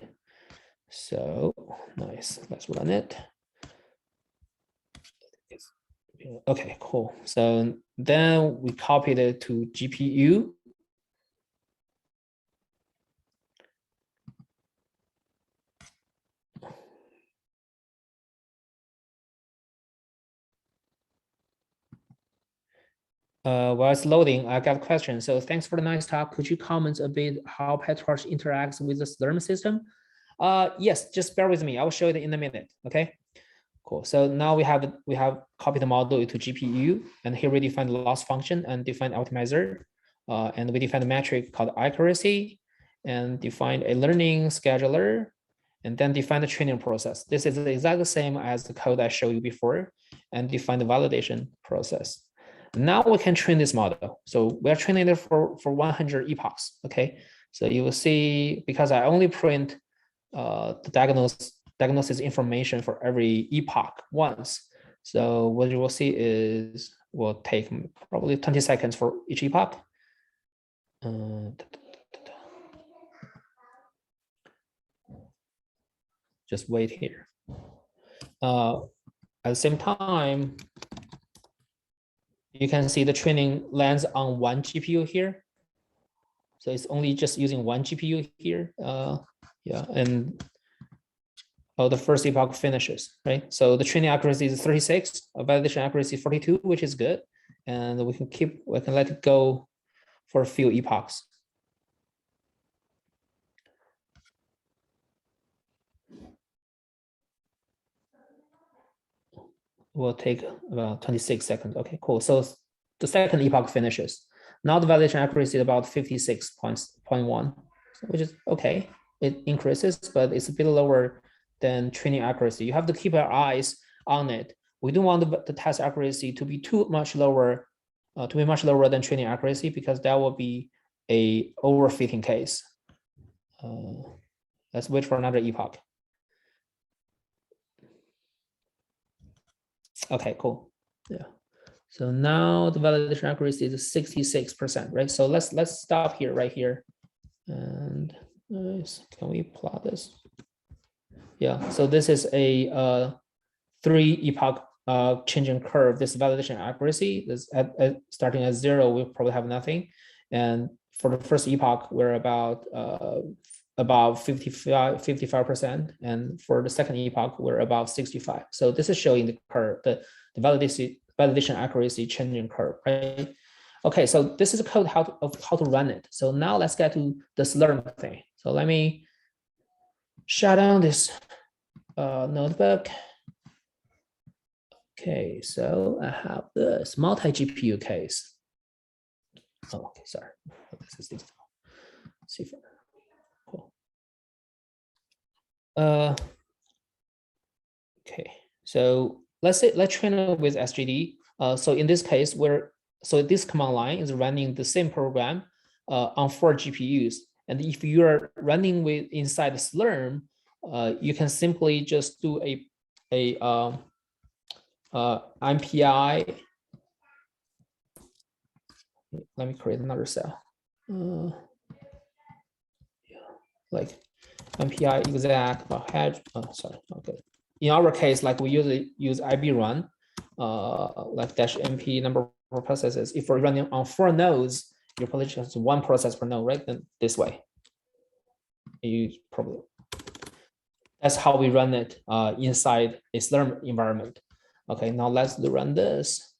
so nice. Let's run it. Okay, cool. So then we copied it to GPU. While it's loading, I got a question. So thanks for the nice talk. Could you comment a bit how PyTorch interacts with the Slurm system? Yes, just bear with me. I will show it in a minute. Okay, cool. So now we have copied the model to GPU, and here we define the loss function and define optimizer, and we define a metric called accuracy, and define a learning scheduler, and then define the training process. This is exactly the same as the code I showed you before, and define the validation process. Now we can train this model. So we are training it for 100 epochs. Okay, so you will see, because I only print the diagnosis information for every epoch once. So what you will see is will take probably 20 seconds for each epoch. just wait here. At the same time, you can see the training lands on one GPU here. So it's only just using one GPU here. Yeah, and the first epoch finishes, right? So the training accuracy is 36, validation accuracy 42, which is good. And we can let it go for a few epochs. Will take about 26 seconds. Okay, cool. So the second epoch finishes. Now the validation accuracy is about 56.1, which is okay. It increases, but it's a bit lower than training accuracy. You have to keep our eyes on it. We don't want the test accuracy to be much lower than training accuracy, because that will be a overfitting case. Let's wait for another epoch. Okay, cool. Yeah. So now the validation accuracy is 66%, right? So let's stop here, right here. And can we plot this? Yeah. So this is a 3 epoch changing curve. This validation accuracy is starting at 0. We probably have nothing. And for the first epoch, we're about 55%, and for the second epoch, we're about 65. So this is showing the curve, the validation accuracy changing curve, right? Okay, so this is a code of how to run it. So now let's get to the Slurm thing. So let me shut down this notebook. Okay, so I have this multi-GPU case. Oh, okay, sorry. This is digital. Let's see. Cool. Okay, so let's train it with SGD. So in this case, so this command line is running the same program on 4 GPUs. And if you're running with inside the Slurm, you can simply just do a MPI. Let me create another cell. Like MPI exact head. Oh, sorry. Okay. In our case, like we use IB run, like -mp number of processes. If we're running on 4 nodes, you're probably just 1 process per node, right? Then this way. That's how we run it inside a Slurm environment. Okay, now let's run this.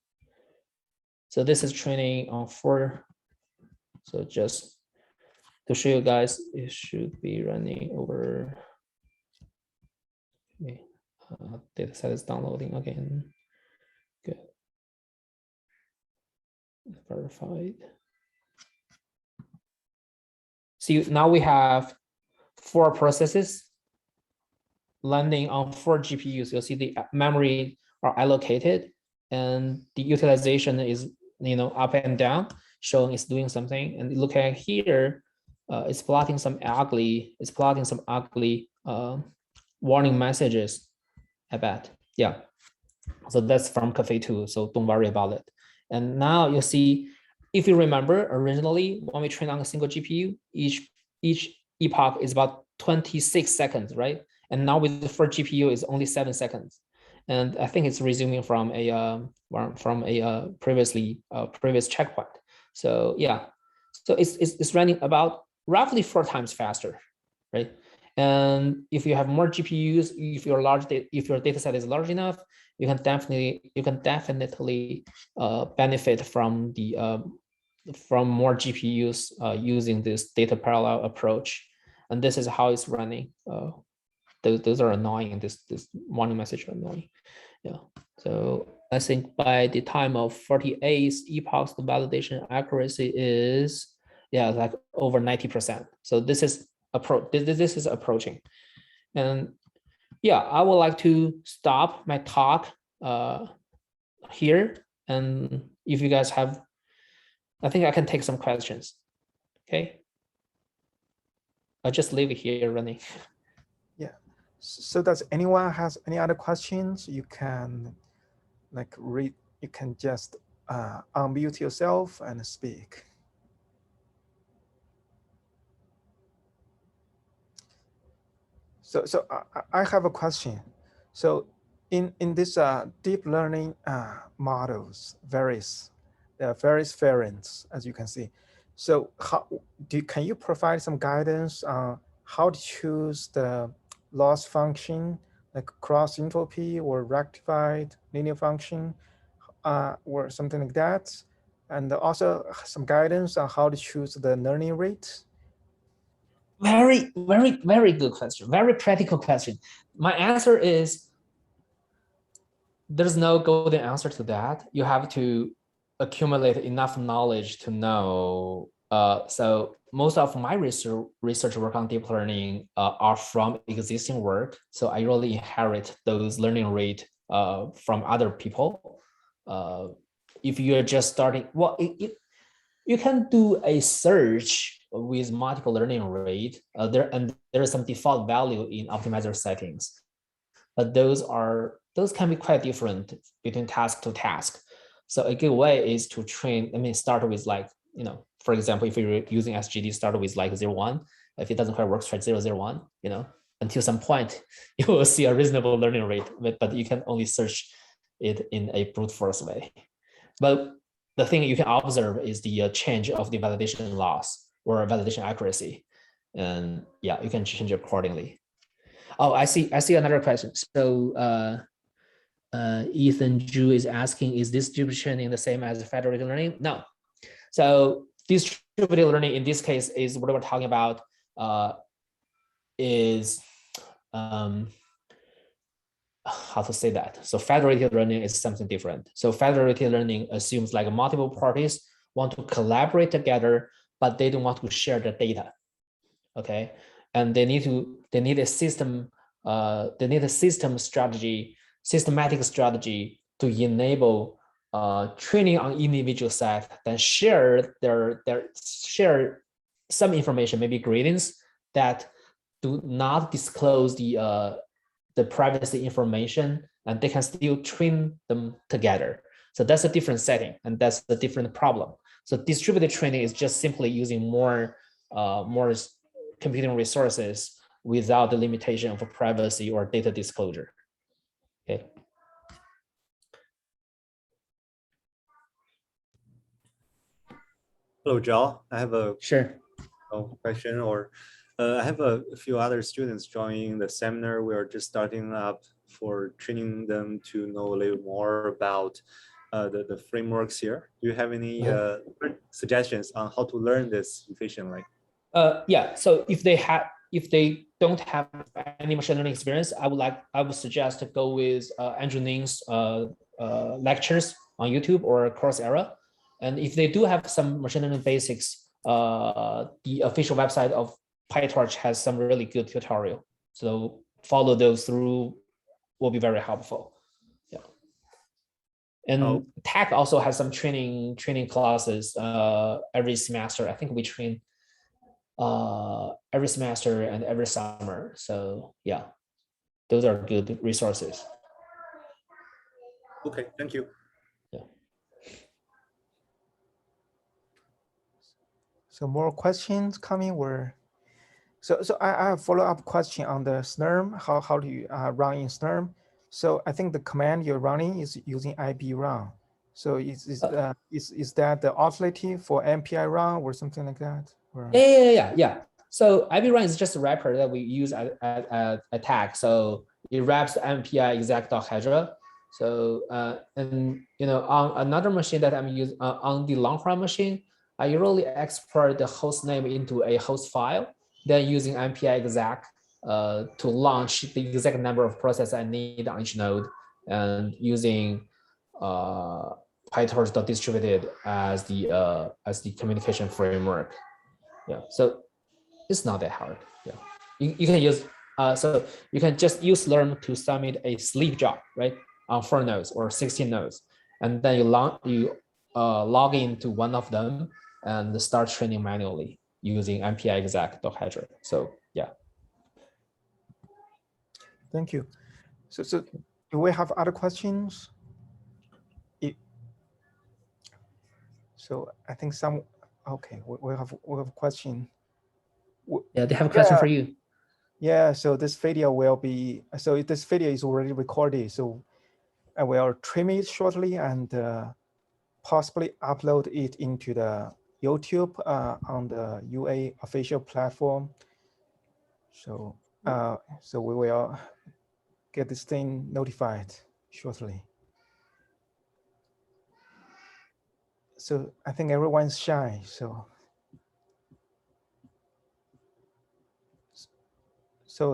So this is training on 4. So just to show you guys, it should be running over. Okay, data set is downloading again. Good. Verified. See, now we have 4 processes landing on 4 GPUs. You'll see the memory are allocated, and the utilization is up and down, showing it's doing something. And look at here, it's plotting some ugly warning messages. I bet. Yeah. So that's from Cafe 2. So don't worry about it. And now you see, if you remember, originally when we train on a single GPU, each epoch is about 26 seconds, right? And now with the 4 GPU is only 7 seconds. And I think it's resuming from a previous checkpoint. So yeah, so it's running about roughly 4 times faster, right? And if you have more GPUs, if your data set is large enough, you can definitely benefit from more GPUs using this data parallel approach. And this is how it's running. Those are annoying. This warning message are annoying. Yeah. So I think by the time of 48 epochs, the validation accuracy is like over 90%. So this is approaching. And yeah, I would like to stop my talk here. And if you guys have, I think I can take some questions. Okay. I'll just leave it here running. Yeah. So does anyone has any other questions? You can you can just unmute yourself and speak. I have a question. So in this deep learning models, there are various variants, as you can see. So can you provide some guidance on how to choose the loss function, like cross entropy or rectified linear function, or something like that? And also some guidance on how to choose the learning rate? Very, very, very good question. Very practical question. My answer is there's no golden answer to that. You have to accumulate enough knowledge to know. So most of my research work on deep learning are from existing work. So I really inherit those learning rate from other people. If you're just starting, well, you can do a search with multiple learning rate there is some default value in optimizer settings, but those can be quite different between task to task. So a good way is to train, start with like, for example, if you're using SGD, start with like 0.1. If it doesn't quite work, try 0.01, until some point you will see a reasonable learning rate, but you can only search it in a brute force way. But the thing you can observe is the change of the validation loss or validation accuracy. And yeah, you can change accordingly. Oh, I see another question. So Ethan Zhu is asking, is this distributed training the same as federated learning? No. So distributed learning in this case is what we're talking about is how to say that. So federated learning is something different. So federated learning assumes like multiple parties want to collaborate together, but they don't want to share the data. Okay, and they need a system. They need a systematic strategy to enable training on individual set, then share share some information, maybe gradients that do not disclose the privacy information, and they can still train them together. So that's a different setting, and that's a different problem. So distributed training is just simply using more computing resources without the limitation of privacy or data disclosure. Okay. Hello, Zhao. I have a question, or I have a few other students joining the seminar. We are just starting up for training them to know a little more about the frameworks here. Do you have any suggestions on how to learn this efficiently? Yeah. So if they don't have any machine learning experience, I would suggest to go with Andrew Ng's lectures on YouTube or Coursera. And if they do have some machine learning basics, the official website of PyTorch has some really good tutorial. So follow those through will be very helpful. Yeah. And Tech also has some training classes every semester. I think we train every semester and every summer. So yeah, those are good resources. Okay, thank you. Yeah. So more questions coming were. So I have a follow-up question on the Snurm. How do you run in Snurm? So I think the command you're running is using IB run. So is that the alternative for MPI run or something like that? Or? Yeah. So IB run is just a wrapper that we use at attack. So it wraps the MPI exec.hydra. So and on another machine that I'm using on the Longhorn machine, I usually export the host name into a host file, then using MPI exec to launch the exact number of processes I need on each node, and using PyTorch.distributed as the communication framework. Yeah, so it's not that hard. Yeah, you can use so you can just use Slurm to submit a sleep job, right, on 4 nodes or 16 nodes, and then you log into one of them and start training manually using MPI exec.hydra. So yeah. Thank you. So do we have other questions? So I think okay, we have a question. Yeah, they have a question for you. Yeah, so this video will be, so this video is already recorded. So I will trim it shortly and possibly upload it into the YouTube on the UA official platform. So, so we will get this thing notified shortly. So I think everyone's shy. So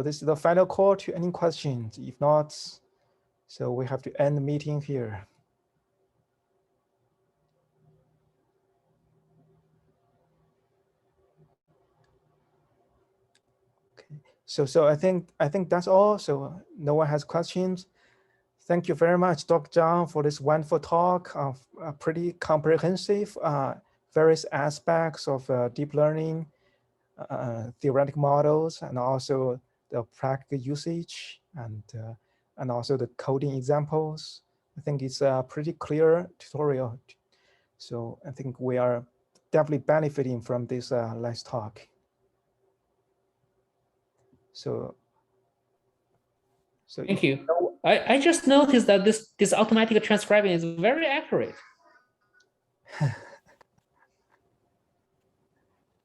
this is the final call to any questions. If not, so we have to end the meeting here. Okay. So I think that's all. So no one has questions. Thank you very much, Dr. Zhang, for this wonderful talk of pretty comprehensive various aspects of deep learning, theoretical models, and also the practical usage, and also the coding examples. I think it's a pretty clear tutorial. So I think we are definitely benefiting from this last talk. So Thank you. I just noticed that this automatic transcribing is very accurate.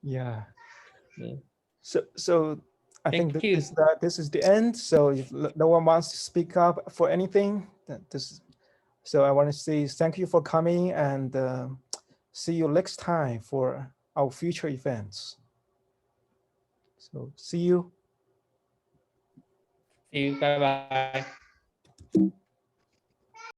Yeah. Yeah. So I think Thank you. this is the end. So if no one wants to speak up for anything, so I want to say thank you for coming and see you next time for our future events. So see you. See you. Bye-bye.